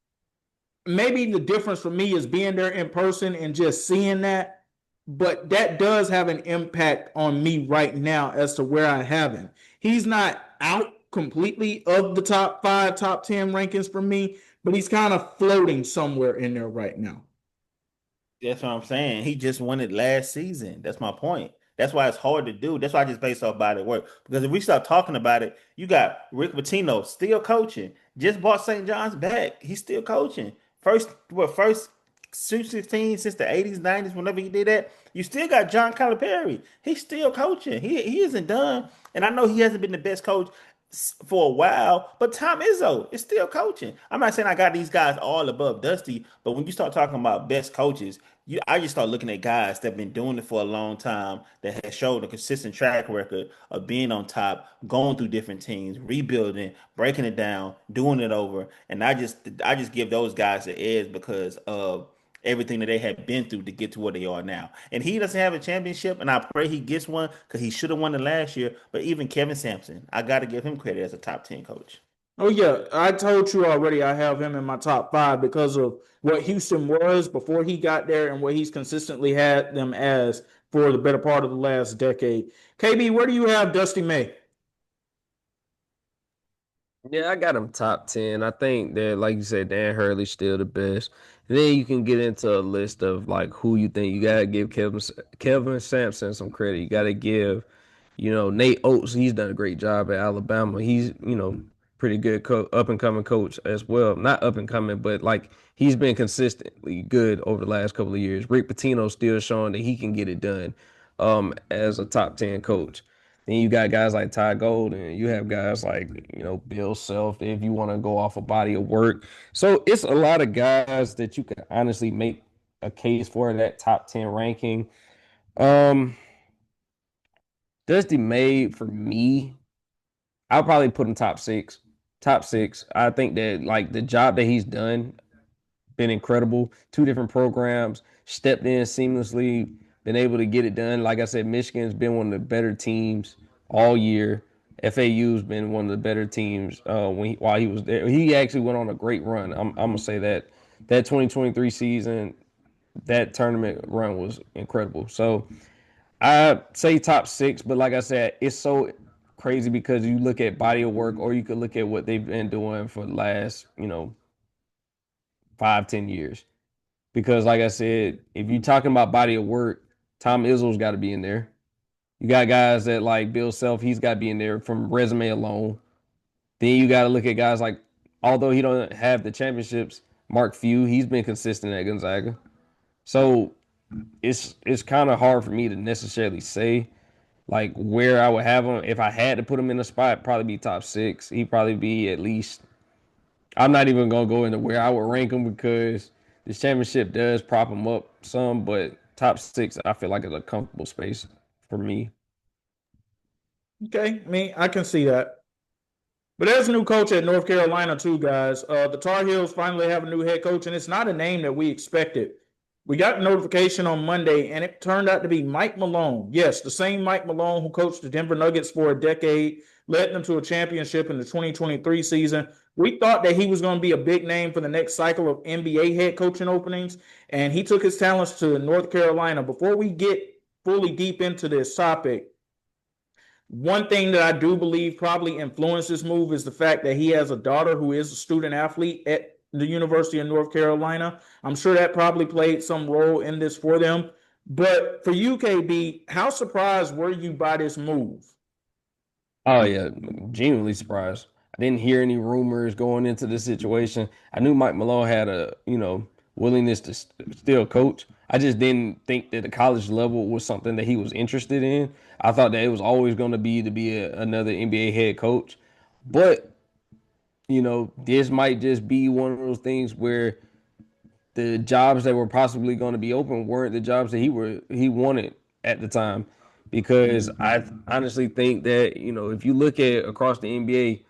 maybe the difference for me is being there in person and just seeing that. But that does have an impact on me right now as to where I have him. He's not out completely of the top 5, top 10 rankings for me, but he's kind of floating somewhere in there right now. That's what I'm saying. He just won it last season. That's my point. That's why it's hard to do. That's why I just based off body work. Because if we start talking about it, you got Rick Pitino still coaching. Just bought St. John's back. He's still coaching. First Sweet 16 since the 80s, 90s, whenever he did that. You still got John Calipari. He's still coaching. He isn't done. And I know he hasn't been the best coach for a while, but Tom Izzo is still coaching. I'm not saying I got these guys all above Dusty, but when you start talking about best coaches, I just start looking at guys that have been doing it for a long time that has showed a consistent track record of being on top, going through different teams, rebuilding, breaking it down, doing it over, and I just give those guys the edge because of everything that they have been through to get to where they are now. And he doesn't have a championship, and I pray he gets one because he should have won it last year. But even Kevin Sampson, I got to give him credit as a top 10 coach. Oh, yeah. I told you already I have him in my top 5 because of what Houston was before he got there and what he's consistently had them as for the better part of the last decade. KB, where do you have Dusty May? Yeah, I got him top 10. I think that, like you said, Dan Hurley's still the best. And then you can get into a list of like who you think. You gotta give Kevin Sampson some credit. You gotta give, Nate Oates. He's done a great job at Alabama. He's, pretty good up and coming coach as well. Not up and coming, but like he's been consistently good over the last couple of years. Rick Pitino's still showing that he can get it done as a top 10 coach. Then you got guys like Ty Golden. You have guys like, Bill Self, if you want to go off a body of work. So it's a lot of guys that you can honestly make a case for that top 10 ranking. Dusty May, for me, I'll probably put him top 6. Top 6. I think that like the job that he's done been incredible. 2 different programs, stepped in seamlessly, been able to get it done. Like I said, Michigan's been one of the better teams all year. FAU's been one of the better teams while he was there. He actually went on a great run. I'm gonna say that 2023 season, that tournament run was incredible. So I say top 6, but like I said, it's so crazy because you look at body of work, or you could look at what they've been doing for the last 5-10 years. Because, like I said, if you're talking about body of work, Tom Izzo's got to be in there. You got guys that like Bill Self, he's got to be in there from resume alone. Then you got to look at guys like, although he don't have the championships, Mark Few, he's been consistent at Gonzaga. So it's kind of hard for me to necessarily say like where I would have him. If I had to put him in a spot, probably be top 6. He'd probably be at least. I'm not even gonna go into where I would rank him because this championship does prop him up some, but top 6 I feel like is a comfortable space for me. Okay, I can see that. But there's a new coach at North Carolina too, guys. The Tar Heels finally have a new head coach, and it's not a name that we expected. We got notification on Monday, and it turned out to be Mike Malone. Yes, the same Mike Malone who coached the Denver Nuggets for a decade, led them to a championship in the 2023 season. We thought that he was going to be a big name for the next cycle of NBA head coaching openings, and he took his talents to North Carolina. Before we get fully deep into this topic, one thing that I do believe probably influenced this move is the fact that he has a daughter who is a student athlete at the University of North Carolina. I'm sure that probably played some role in this for them. But for you, KB, how surprised were you by this move? Oh yeah, genuinely surprised. I didn't hear any rumors going into the situation. I knew Mike Malone had a, willingness to still coach. I just didn't think that the college level was something that he was interested in. I thought that it was always going to be another NBA head coach. But, this might just be one of those things where the jobs that were possibly going to be open weren't the jobs that he wanted at the time. Because I honestly think that, if you look at across the NBA,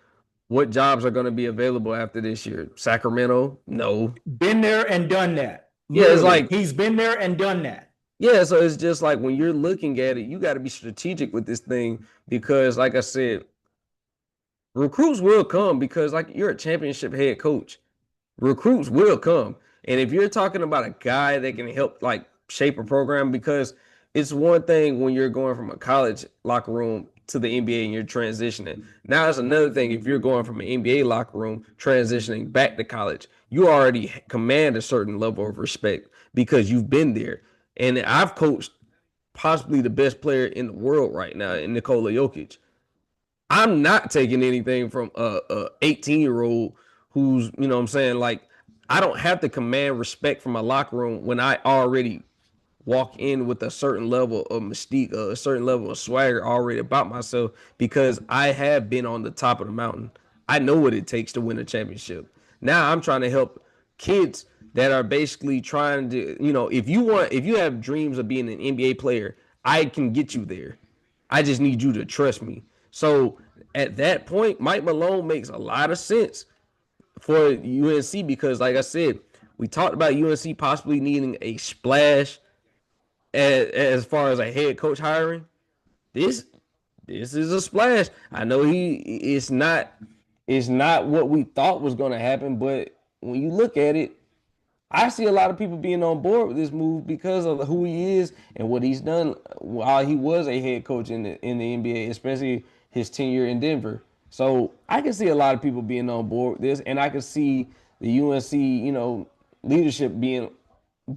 what jobs are going to be available after this year? Sacramento? No. Been there and done that. Yeah, it's like he's been there and done that. Yeah, so it's just like when you're looking at it, you got to be strategic with this thing because, like I said, recruits will come because, like, you're a championship head coach. Recruits will come. And if you're talking about a guy that can help like shape a program, because it's one thing when you're going from a college locker room to the NBA and you're transitioning. Now it's another thing if you're going from an NBA locker room transitioning back to college. You already command a certain level of respect because you've been there. And I've coached possibly the best player in the world right now in Nikola Jokic. I'm not taking anything from a 18-year-old who's, what I'm saying, like, I don't have to command respect from my locker room when I already walk in with a certain level of mystique, a certain level of swagger already about myself because I have been on the top of the mountain. I know what it takes to win a championship. Now I'm trying to help kids that are basically trying to, if you have dreams of being an NBA player, I can get you there. I just need you to trust me. So at that point, Mike Malone makes a lot of sense for UNC because, like I said, we talked about UNC possibly needing a splash as far as a head coach hiring. This is a splash. I know it's not what we thought was going to happen, but when you look at it, I see a lot of people being on board with this move because of who he is and what he's done while he was a head coach in the NBA, especially his tenure in Denver. So I can see a lot of people being on board with this, and I can see the UNC, leadership being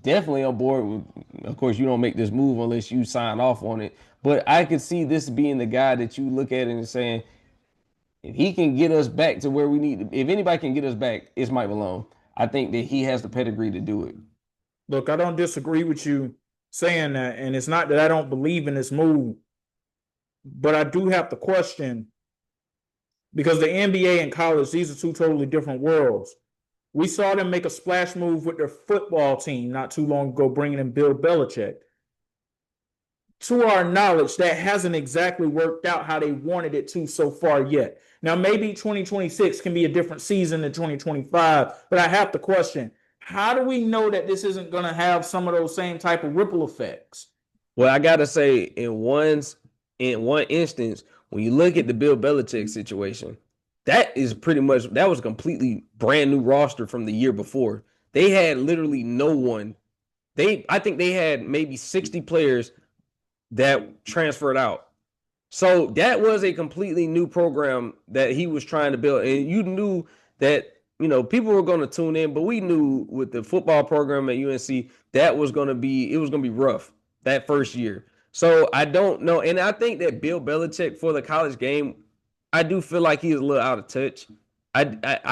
definitely on board with. Of course, you don't make this move unless you sign off on it. But I could see this being the guy that you look at and saying, if he can get us back to where we need to, if anybody can get us back, it's Mike Malone. I think that he has the pedigree to do it. Look, I don't disagree with you saying that, and it's not that I don't believe in this move, but I do have to question because the NBA and college, these are two totally different worlds. We saw them make a splash move with their football team not too long ago, bringing in Bill Belichick. To our knowledge, that hasn't exactly worked out how they wanted it to so far yet. Now, maybe 2026 can be a different season than 2025, but I have to question, how do we know that this isn't going to have some of those same type of ripple effects? Well, I got to say, in one instance, when you look at the Bill Belichick situation, that was a completely brand new roster from the year before. They had literally no one. I think they had maybe 60 players that transferred out. So that was a completely new program that he was trying to build. And you knew that, people were going to tune in, but we knew with the football program at UNC, it was going to be rough that first year. So I don't know. And I think that Bill Belichick for the college game, I do feel like he's a little out of touch. I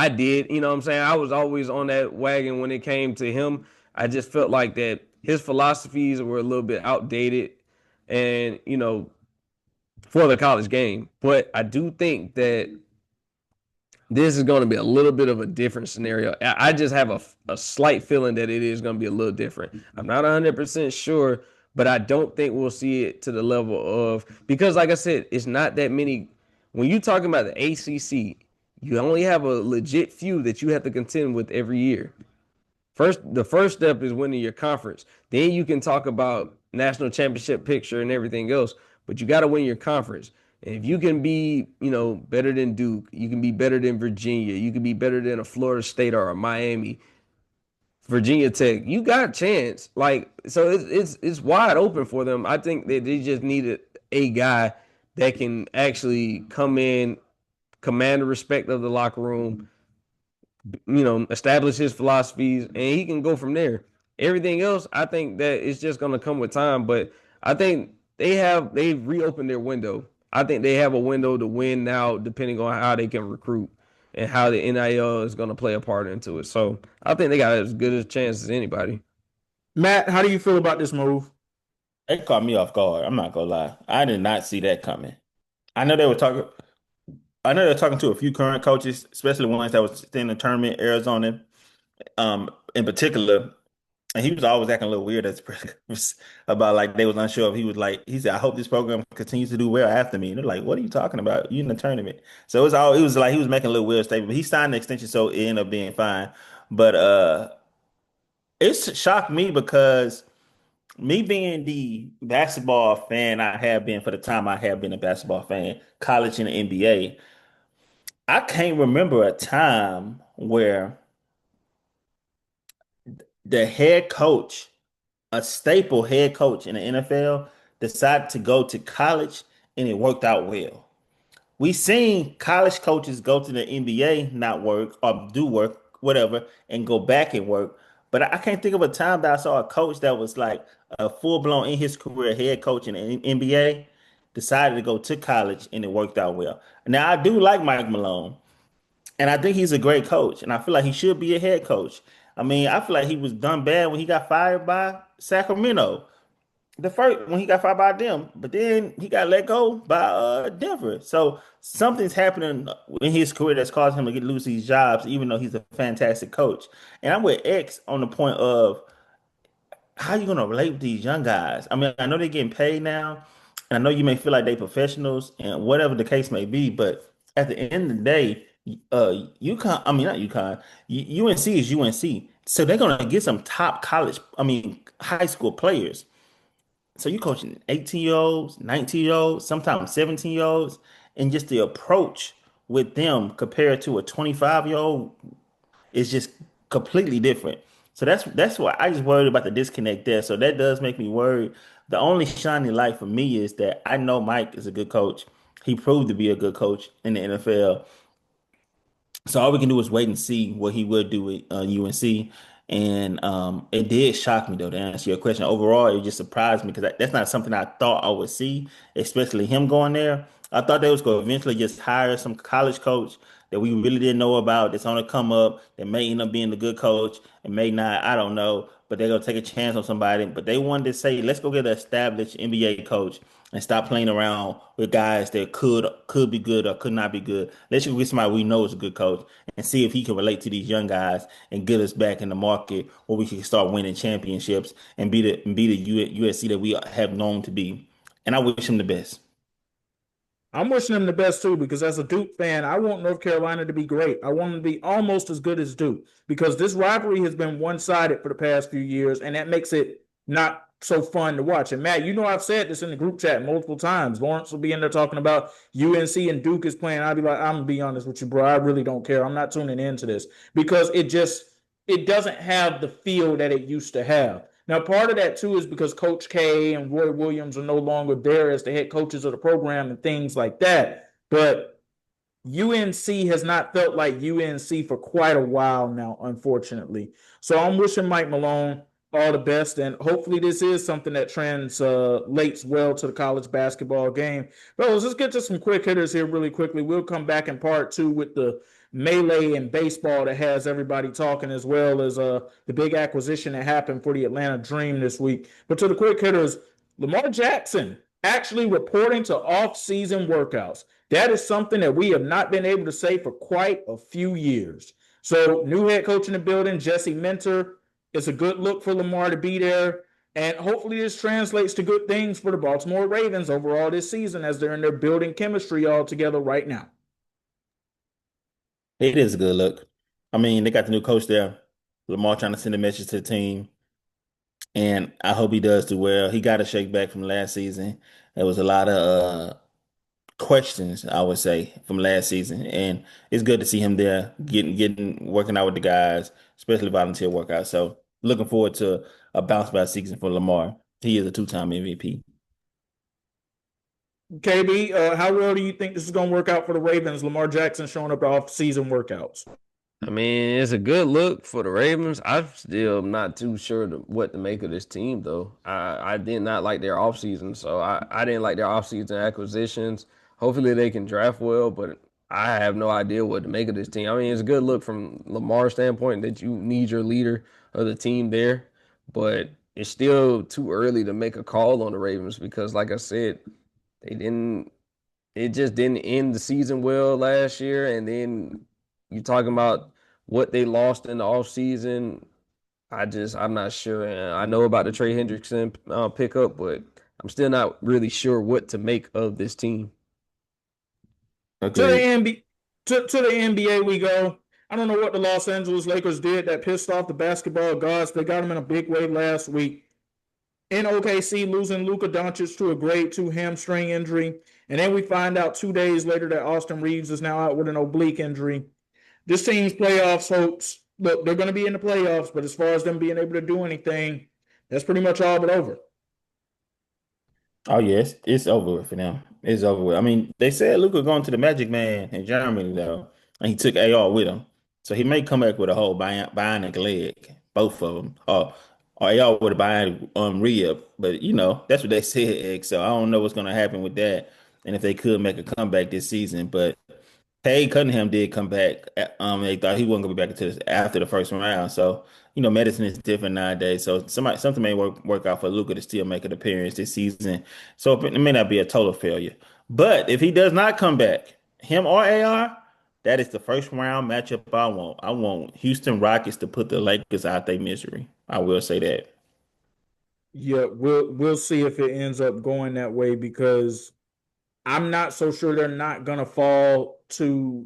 did, you know what I'm saying? I was always on that wagon when it came to him. I just felt like that his philosophies were a little bit outdated, and for the college game. But I do think that this is going to be a little bit of a different scenario. I just have a slight feeling that it is going to be a little different. I'm not 100% sure, but I don't think we'll see it to the level of, because like I said, it's not that many. When you're talking about the ACC, you only have a legit few that you have to contend with every year. The first step is winning your conference. Then you can talk about national championship picture and everything else, but you got to win your conference. And if you can be, better than Duke, you can be better than Virginia, you can be better than a Florida State or a Miami, Virginia Tech, you got a chance. Like, so it's wide open for them. I think that they just needed a guy that can actually come in, command the respect of the locker room, establish his philosophies, and he can go from there. Everything else, I think that it's just going to come with time. But I think they've reopened their window. I think they have a window to win now, depending on how they can recruit and how the NIL is going to play a part into it. So I think they got as good a chance as anybody. Matt, how do you feel about this move? It caught me off guard. I'm not gonna lie. I did not see that coming. I know they were talking. I know they're talking to a few current coaches, especially ones that was in the tournament, Arizona, in particular. And he was always acting a little weird as about like they was unsure if he was like he said, I hope this program continues to do well after me. And they're like, what are you talking about? You in the tournament. So it was like he was making a little weird statement. But he signed the extension, so it ended up being fine. But it's shocked me because me being the basketball fan I have been for the time I have been a basketball fan, college and the NBA, I can't remember a time where the head coach, a staple head coach in the NFL, decided to go to college and it worked out well. We seen college coaches go to the NBA, not work or do work, whatever, and go back and work. But I can't think of a time that I saw a coach that was like a full blown in his career head coach in the NBA decided to go to college and it worked out well. Now I do like Mike Malone, and I think he's a great coach, and I feel like he should be a head coach. I mean, I feel like he was done bad when he got fired by Sacramento. The first when he got fired by them, but then he got let go by Denver. So something's happening in his career that's caused him to lose these jobs, even though he's a fantastic coach. And I'm with X on the point of how you gonna relate with these young guys? I mean, I know they're getting paid now, and I know you may feel like they professionals and whatever the case may be, but at the end of the day, UConn, I mean not UConn, UNC is UNC. So they're gonna get some top college, I mean high school players. So you coaching 18-year-olds, 19-year-olds, sometimes 17-year-olds, and just the approach with them compared to a 25-year-old is just completely different. So that's why I just worried about the disconnect there. So that does make me worried. The only shining light for me is that I know Mike is a good coach. He proved to be a good coach in the NFL. So all we can do is wait and see what he will do with UNC. And it did shock me though to answer your question. Overall, it just surprised me because that's not something I thought I would see, especially him going there. I thought they was going to eventually just hire some college coach that we really didn't know about that's on the come up that may end up being the good coach and may not. I don't know, but they're gonna take a chance on somebody. But they wanted to say, let's go get an established NBA coach and stop playing around with guys that could be good or could not be good. Let's just get somebody we know is a good coach and see if he can relate to these young guys and get us back in the market where we can start winning championships and be the USC that we have known to be. And I wish him the best. I'm wishing them the best too, because as a Duke fan, I want North Carolina to be great. I want them to be almost as good as Duke, because this rivalry has been one-sided for the past few years, and that makes it not so fun to watch. And Matt, I've said this in the group chat multiple times. Lawrence will be in there talking about UNC and Duke is playing. I'll be like, I'm gonna be honest with you, bro. I really don't care. I'm not tuning into this because it doesn't have the feel that it used to have. Now, part of that too is because Coach K and Roy Williams are no longer there as the head coaches of the program and things like that. But UNC has not felt like UNC for quite a while now, unfortunately. So I'm wishing Mike Malone all the best, and hopefully this is something that translates well to the college basketball game. Fellas, let's get to some quick hitters here really quickly. We'll come back in part two with the melee and baseball that has everybody talking, as well as the big acquisition that happened for the Atlanta Dream this week. But to the quick hitters, Lamar Jackson actually reporting to off-season workouts. That is something that we have not been able to say for quite a few years. So, new head coach in the building, Jesse Minter. It's a good look for Lamar to be there. And hopefully this translates to good things for the Baltimore Ravens overall this season as they're in their building chemistry all together right now. It is a good look. I mean, they got the new coach there. Lamar trying to send a message to the team. And I hope he does do well. He got a shake back from last season. There was a lot of questions, I would say, from last season. And it's good to see him there working out with the guys, especially volunteer workouts. So looking forward to a bounce back season for Lamar. He is a two-time MVP. KB, how well do you think this is going to work out for the Ravens? Lamar Jackson showing up off-season workouts. I mean, it's a good look for the Ravens. I'm still not too sure what to make of this team, though. I did not like their offseason, so I didn't like their offseason acquisitions. Hopefully they can draft well, but I have no idea what to make of this team. I mean, it's a good look from Lamar's standpoint that you need your leader of the team there, but it's still too early to make a call on the Ravens because, like I said, they didn't. It just didn't end the season well last year, and then you talking about what they lost in the offseason. I'm not sure. And I know about the Trey Hendrickson pickup, but I'm still not really sure what to make of this team. Okay. To the NBA we go. I don't know what the Los Angeles Lakers did that pissed off the basketball gods. They got them in a big way last week. In OKC, losing Luka Doncic to a grade 2 hamstring injury. And then we find out 2 days later that Austin Reeves is now out with an oblique injury. This team's playoffs hopes, look, they're going to be in the playoffs, but as far as them being able to do anything, that's pretty much all but over. Oh yes, it's over with for them. It's over with. I mean, they said Luka going to the Magic Man in Germany though, and he took AR with him, so he may come back with a whole bionic leg, both of them, or AR with a bionic rib. But that's what they said. X. So I don't know what's going to happen with that, and if they could make a comeback this season. But Cade Cunningham did come back. They thought he wasn't going to be back until after the first round. So, medicine is different nowadays. So something may work out for Luka to still make an appearance this season. So it may not be a total failure. But if he does not come back, him or AR, that is the first round matchup I want. I want Houston Rockets to put the Lakers out their misery. I will say that. Yeah, we'll see if it ends up going that way because I'm not so sure they're not going to fall to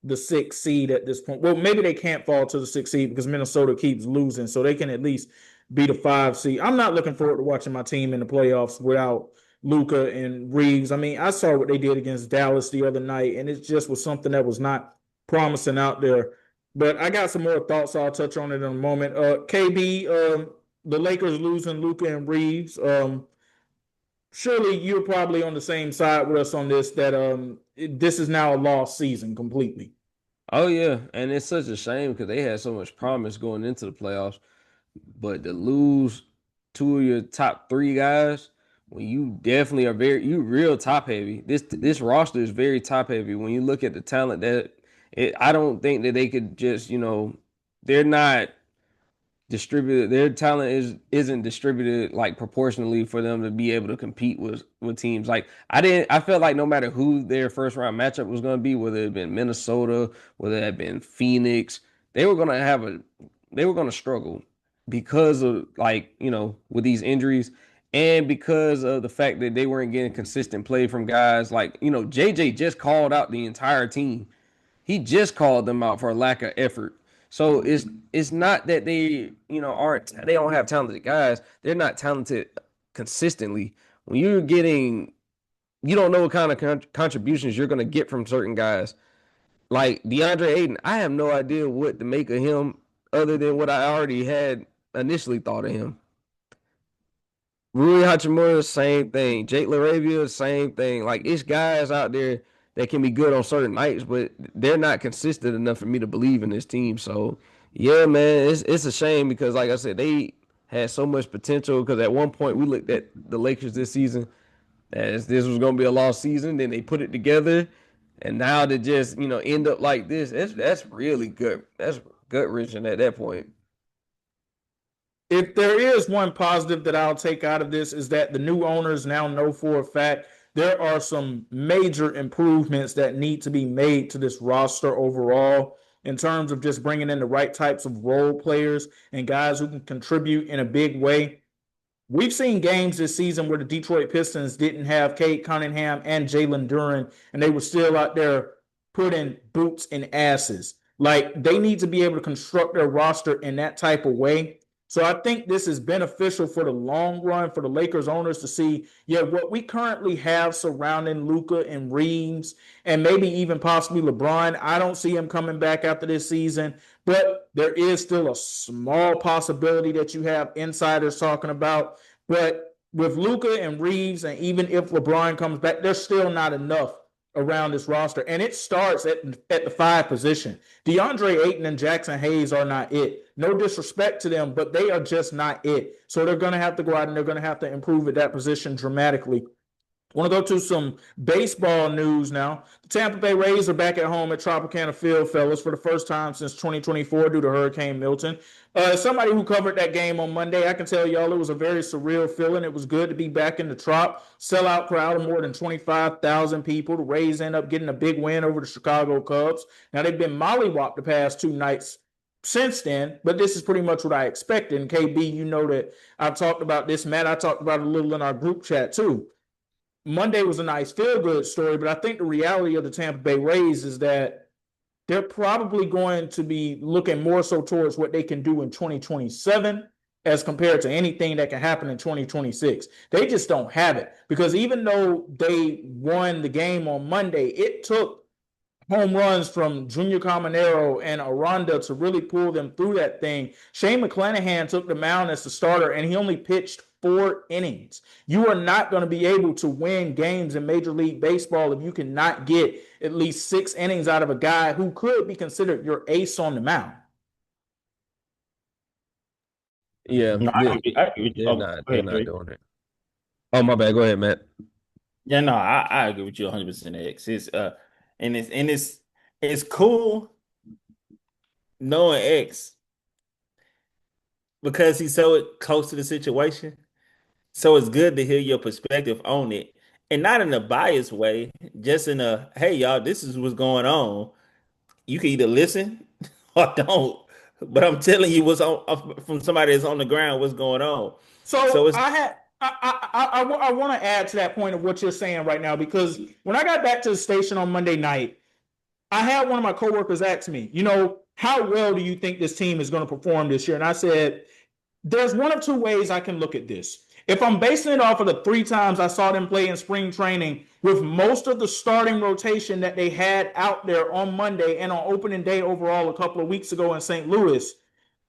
the 6th seed at this point. Well, maybe they can't fall to the 6th seed because Minnesota keeps losing, so they can at least be the 5 seed. I'm not looking forward to watching my team in the playoffs without Luka and Reeves. I mean, I saw what they did against Dallas the other night, and it just was something that was not promising out there. But I got some more thoughts. So I'll touch on it in a moment. KB, the Lakers losing Luka and Reeves. Surely you're probably on the same side with us on this, that this is now a lost season completely. Oh yeah, and it's such a shame because they had so much promise going into the playoffs, but to lose two of your top three guys when you definitely are you real top heavy. This roster is very top heavy. When you look at the talent I don't think that they could just they're not distributed. Their talent isn't distributed like proportionally for them to be able to compete with teams. Like I felt like no matter who their first round matchup was going to be, whether it had been Minnesota, whether it had been Phoenix, they were going to struggle because of with these injuries and because of the fact that they weren't getting consistent play from guys like JJ just called out the entire team. He just called them out for a lack of effort. So it's not that they don't have talented guys. They're not talented consistently. When you're getting, you don't know what kind of contributions you're going to get from certain guys. Like DeAndre Ayton, I have no idea what to make of him other than what I already had initially thought of him. Rui Hachimura, same thing. Jake LaRavia, same thing. Like it's guys out there that can be good on certain nights, but they're not consistent enough for me to believe in this team. So yeah, man, it's a shame because like I said, had so much potential because at one point we looked at the Lakers this season as this was going to be a lost season. Then they put it together, and now to just end up like this, that's really good. That's gut wrenching at that point. If there is one positive that I'll take out of this is that the new owners now know for a fact there are some major improvements that need to be made to this roster overall in terms of just bringing in the right types of role players and guys who can contribute in a big way. We've seen games this season where the Detroit Pistons didn't have Cade Cunningham and Jalen Duren, and they were still out there putting boots in asses. Like, they need to be able to construct their roster in that type of way. So I think this is beneficial for the long run for the Lakers owners to see, what we currently have surrounding Luka and Reeves and maybe even possibly LeBron. I don't see him coming back after this season, but there is still a small possibility that you have insiders talking about. But with Luka and Reeves, and even if LeBron comes back, there's still not enough around this roster. And it starts at the 5 position. DeAndre Ayton and Jackson Hayes are not it. No disrespect to them, but they are just not it. So they're going to have to go out and they're going to have to improve at that position dramatically. I want to go to some baseball news now. The Tampa Bay Rays are back at home at Tropicana Field, fellas, for the first time since 2024 due to Hurricane Milton. Somebody who covered that game on Monday, I can tell y'all it was a very surreal feeling. It was good to be back in the Trop. Sellout crowd of more than 25,000 people. The Rays end up getting a big win over the Chicago Cubs. Now, they've been mollywopped the past 2 nights since then, but this is pretty much what I expected. And KB, you know that I've talked about this. Matt, I talked about it a little in our group chat too. Monday was a nice feel-good story, but I think the reality of the Tampa Bay Rays is that they're probably going to be looking more so towards what they can do in 2027 as compared to anything that can happen in 2026. They just don't have it because even though they won the game on Monday, it took home runs from Junior Caminero and Aranda to really pull them through that thing. Shane McClanahan took the mound as the starter, and he only pitched 4 innings. You are not going to be able to win games in Major League Baseball if you cannot get at least 6 innings out of a guy who could be considered your ace on the mound. Yeah, No, I agree with you. they're not doing it. Oh, my bad. Go ahead, Matt. Yeah, no, I agree with you 100%. X. It's cool knowing X because he's so close to the situation. So it's good to hear your perspective on it, and not in a biased way, just in a hey y'all, this is what's going on. You can either listen or don't, but I'm telling you what's on from somebody that's on the ground what's going on. So I want to add to that point of what you're saying right now, because when I got back to the station on Monday night, I had one of my coworkers ask me, how well do you think this team is going to perform this year? And I said, there's one of 2 ways I can look at this. If I'm basing it off of the 3 times I saw them play in spring training with most of the starting rotation that they had out there on Monday and on opening day overall a couple of weeks ago in St. Louis,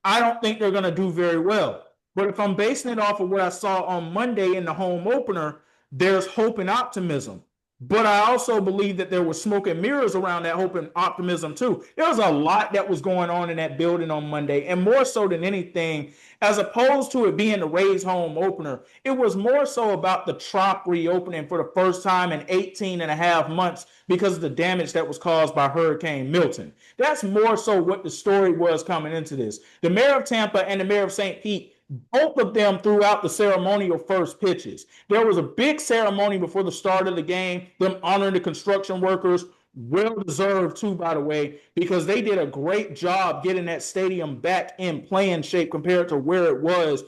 I don't think they're going to do very well. But if I'm basing it off of what I saw on Monday in the home opener, there's hope and optimism. But I also believe that there was smoke and mirrors around that hope and optimism too. There was a lot that was going on in that building on Monday, and more so than anything, as opposed to it being the Rays home opener, it was more so about the Trop reopening for the first time in 18 and a half months because of the damage that was caused by Hurricane Milton. That's more so what the story was coming into this. The mayor of Tampa and the mayor of St. Pete, both of them threw out the ceremonial first pitches. There was a big ceremony before the start of the game, them honoring the construction workers. Well deserved too, by the way, because they did a great job getting that stadium back in playing shape compared to where it was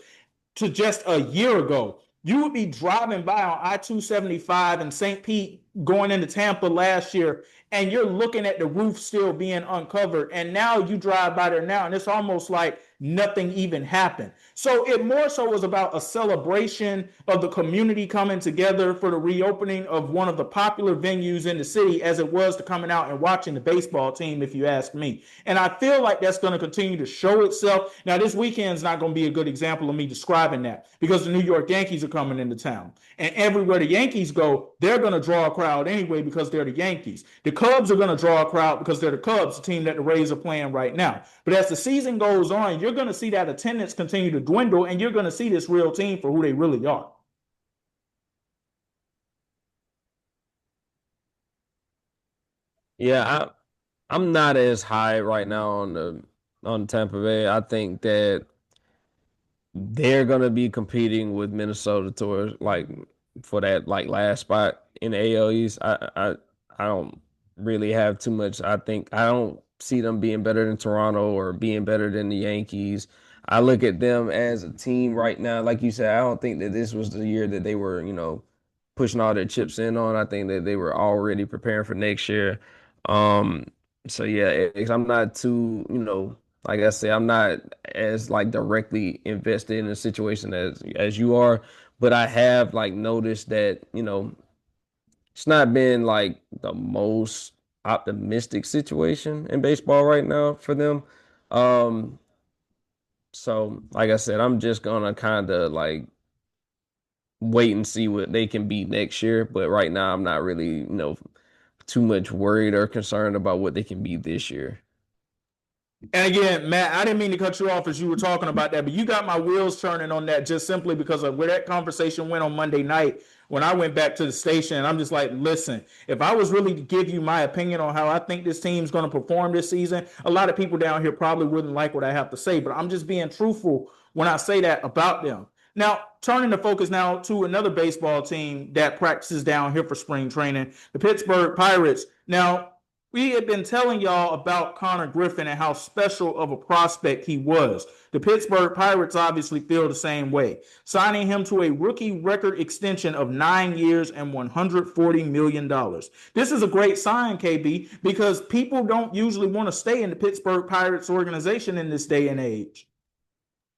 to just a year ago. You would be driving by on I-275 in St. Pete going into Tampa last year, and you're looking at the roof still being uncovered. And now you drive by there now, and it's almost like nothing even happened. So it more so was about a celebration of the community coming together for the reopening of one of the popular venues in the city, as it was to coming out and watching the baseball team, if you ask me. And I feel like that's going to continue to show itself. Now, this weekend's not going to be a good example of me describing that because the New York Yankees are coming into town. And everywhere the Yankees go, they're going to draw a crowd anyway because they're the Yankees. The Cubs are going to draw a crowd because they're the Cubs, the team that the Rays are playing right now. But as the season goes on, you're going to see that attendance continue to dwindle, and you're going to see this real team for who they really are. Yeah, I'm not as high right now on Tampa Bay. I think that they're gonna be competing with Minnesota towards like for that like last spot in the AL East. I don't really have too much. I don't see them being better than Toronto or being better than the Yankees. I look at them as a team right now. Like you said, I don't think that this was the year that they were, pushing all their chips in on. I think that they were already preparing for next year. Um, so yeah, I'm not too, like I said, I'm not as like directly invested in a situation as you are, but I have like noticed that, it's not been like the most optimistic situation in baseball right now for them. Um, so like I said, I'm just gonna kind of like wait and see what they can be next year, but right now I'm not really, too much worried or concerned about what they can be this year. And again, Matt, I didn't mean to cut you off as you were talking about that, but you got my wheels turning on that just simply because of where that conversation went on Monday night when I went back to the station. And I'm just like, listen, if I was really to give you my opinion on how I think this team's going to perform this season, a lot of people down here probably wouldn't like what I have to say, but I'm just being truthful when I say that about them. Now, turning the focus now to another baseball team that practices down here for spring training, the Pittsburgh Pirates. Now, we had been telling y'all about Konnor Griffin and how special of a prospect he was. The Pittsburgh Pirates obviously feel the same way, signing him to a rookie record extension of 9 years and $140 million. This is a great sign, KB, because people don't usually want to stay in the Pittsburgh Pirates organization in this day and age.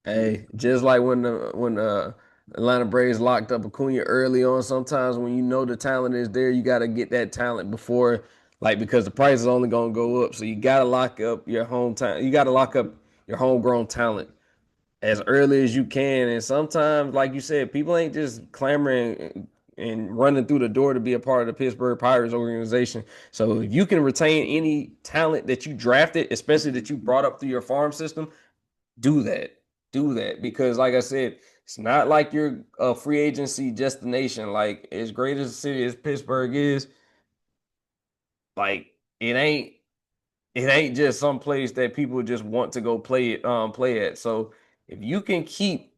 Hey, just like when Atlanta Braves locked up Acuna early on, sometimes when you know the talent is there, you got to get that talent before, like because the price is only gonna go up. So you got to lock up your hometown. You got to lock up your homegrown talent as early as you can. And sometimes, like you said, people ain't just clamoring and running through the door to be a part of the Pittsburgh Pirates organization. So if you can retain any talent that you drafted, especially that you brought up through your farm system, do that. Do that because, like I said, it's not like you're a free agency destination. Like as great as a city as Pittsburgh is, like it ain't it ain't just some place that people just want to go play at. So if you can keep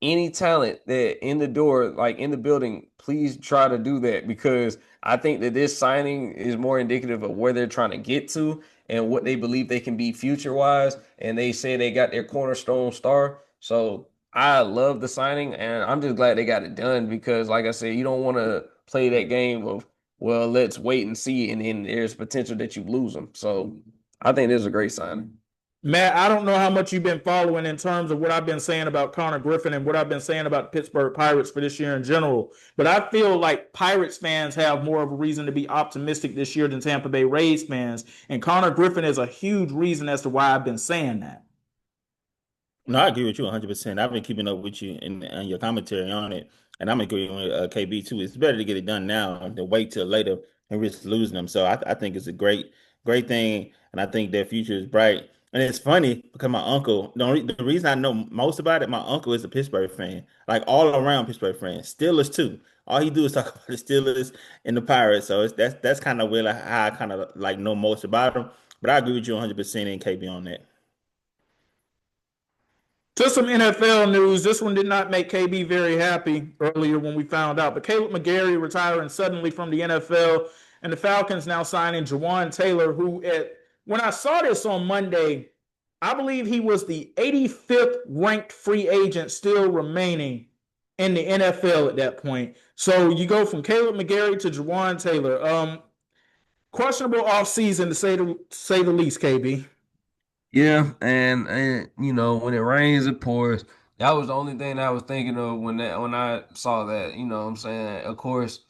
any talent that in the door, like in the building, please try to do that because I think that this signing is more indicative of where they're trying to get to and what they believe they can be future wise. And they say they got their cornerstone star. So I love the signing and I'm just glad they got it done because, like I said, you don't want to play that game of, well, let's wait and see. And then there's potential that you lose them. So I think this is a great signing. Matt, I don't know how much you've been following in terms of what I've been saying about Konnor Griffin and what I've been saying about the Pittsburgh Pirates for this year in general, but I feel like Pirates fans have more of a reason to be optimistic this year than Tampa Bay Rays fans, and Konnor Griffin is a huge reason as to why I've been saying that. No, I agree with you 100%. I've been keeping up with you and your commentary on it, and I'm agreeing with KB too. It's better to get it done now than wait till later and risk losing them. So I think it's a great thing, and I think their future is bright. And it's funny because my uncle, the reason I know most about it, my uncle is a Pittsburgh fan, like all around Pittsburgh fan, Steelers too. All he do is talk about the Steelers and the Pirates. So that's kind of where like, how I kind of like know most about them. But I agree with you 100% in KB on that. To some NFL news, this one did not make KB very happy earlier when we found out, but Caleb McGarry retiring suddenly from the NFL, and the Falcons now signing Jawan Taylor, when I saw this on Monday, I believe he was the 85th ranked free agent still remaining in the NFL at that point. So you go from Caleb McGarry to Jawan Taylor. Questionable offseason to say the least, KB. Yeah, and when it rains, it pours. That was the only thing I was thinking of when I saw that. You know what I'm saying? Of course,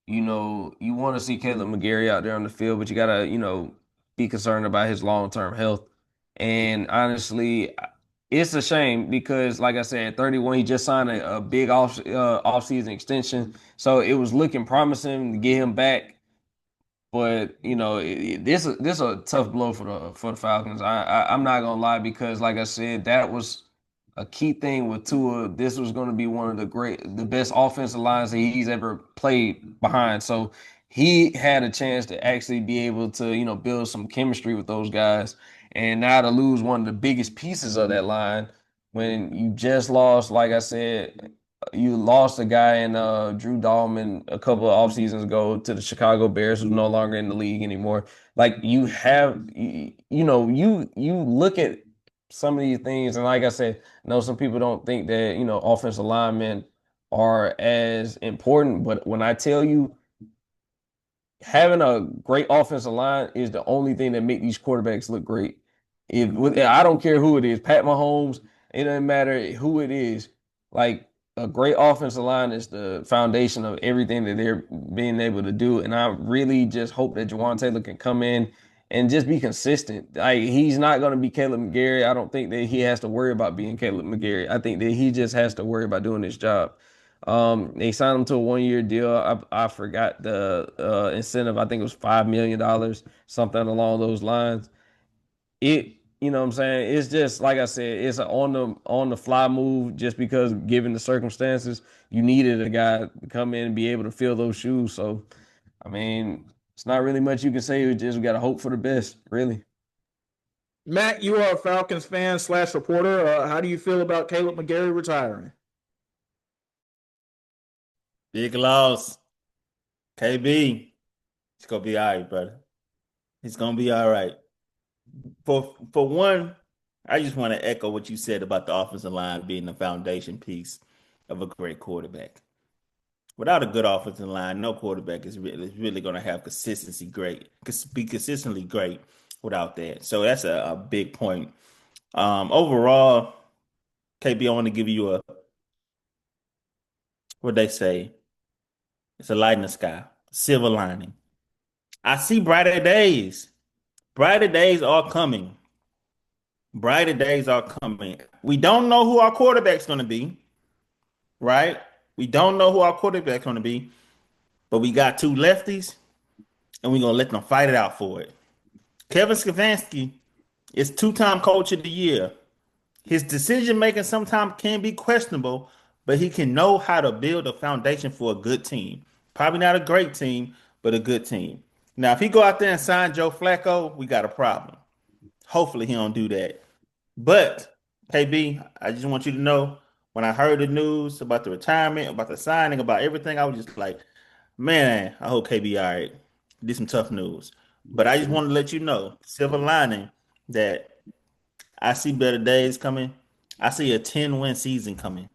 you want to see Caleb McGarry out there on the field, but you gotta, be concerned about his long-term health. And honestly, it's a shame because, like I said, at 31, he just signed a big off-season extension, so it was looking promising to get him back But this is a tough blow for the Falcons. I'm not gonna lie because, like I said, that was a key thing with Tua. This was going to be one of the best offensive lines that he's ever played behind. So he had a chance to actually be able to build some chemistry with those guys, and now to lose one of the biggest pieces of that line when you just lost, like I said, you lost a guy in Drew Dahlman a couple of off seasons ago to the Chicago Bears, who's no longer in the league anymore. Like you look at some of these things, and like I said, I know some people don't think that offensive linemen are as important, but when I tell you having a great offensive line is the only thing that make these quarterbacks look great. I don't care who it is, Pat Mahomes, it doesn't matter who it is. Like a great offensive line is the foundation of everything that they're being able to do. And I really just hope that Jawan Taylor can come in and just be consistent. Like he's not going to be Caleb McGarry. I don't think that he has to worry about being Caleb McGarry. I think that he just has to worry about doing his job. They signed him to a 1 year deal. I forgot the incentive. I think it was $5 million, something along those lines. You know what I'm saying? It's just like I said, it's an on the fly move just because given the circumstances, you needed a guy to come in and be able to fill those shoes. So, I mean, it's not really much you can say. We got to hope for the best, really. Matt, you are a Falcons fan / reporter. How do you feel about Caleb McGarry retiring? Big loss. KB. It's gonna be all right, brother. It's gonna be all right. For one, I just want to echo what you said about the offensive line being the foundation piece of a great quarterback. Without a good offensive line, no quarterback is really going to have be consistently great without that. So that's a big point. Overall, KB, I want to give you what they say. It's a light in the sky, silver lining. I see brighter days. Brighter days are coming. Brighter days are coming. We don't know who our quarterback's going to be, right? We don't know who our quarterback's going to be, but we got two lefties, and we're going to let them fight it out for it. Kevin Stefanski is two-time coach of the year. His decision making sometimes can be questionable, but he can know how to build a foundation for a good team. Probably not a great team, but a good team. Now, if he go out there and sign Joe Flacco, we got a problem. Hopefully, he don't do that. But KB, I just want you to know when I heard the news about the retirement, about the signing, about everything, I was just like, man, I hope KB all right. Did some tough news. But I just want to let you know, silver lining, that I see better days coming. I see a 10-win season coming.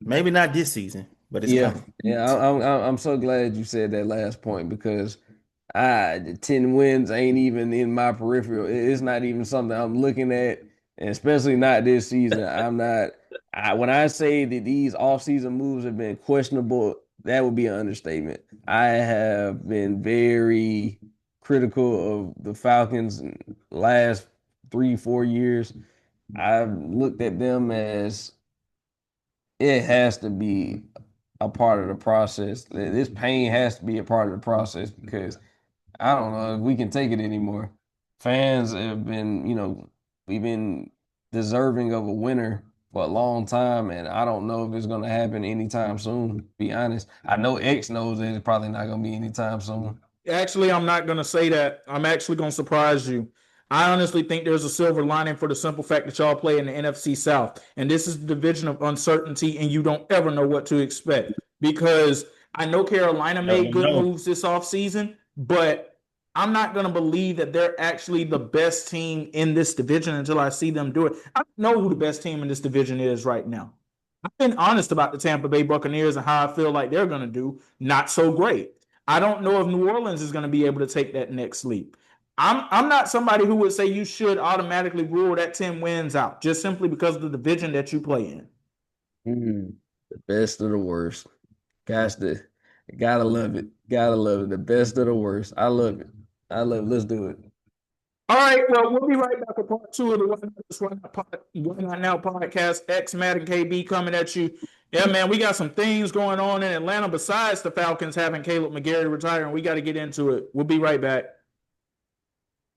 Maybe not this season, but it's Yeah, coming. yeah. I'm so glad you said that last point because the 10 wins ain't even in my peripheral. It's not even something I'm looking at, and especially not this season. I'm not. When I say that these offseason moves have been questionable, that would be an understatement. I have been very critical of the Falcons in the last 3 4 years. I've looked at them as it has to be a part of the process. This pain has to be a part of the process because I don't know if we can take it anymore. Fans have been, we've been deserving of a winner for a long time, and I don't know if it's going to happen anytime soon, to be honest. I know X knows that it's probably not going to be anytime soon. Actually, I'm not going to say that. I'm actually going to surprise you. I honestly think there's a silver lining for the simple fact that y'all play in the NFC South. And this is the division of uncertainty, and you don't ever know what to expect. Because I know Carolina made good moves this offseason, but I'm not going to believe that they're actually the best team in this division until I see them do it. I don't know who the best team in this division is right now. I've been honest about the Tampa Bay Buccaneers and how I feel like they're going to do. Not so great. I don't know if New Orleans is going to be able to take that next leap. I'm not somebody who would say you should automatically rule that 10 wins out just simply because of the division that you play in. The best of the worst. Gosh, gotta love it. Gotta love it. The best of the worst. I love it. I love it. Let's do it. All right, well, we'll be right back with part 2 of the Why Not Now podcast. X, Matt, and KB coming at you Yeah, man, we got some things going on in Atlanta besides the Falcons having Caleb McGarry retiring. We got to get into it. We'll be right back.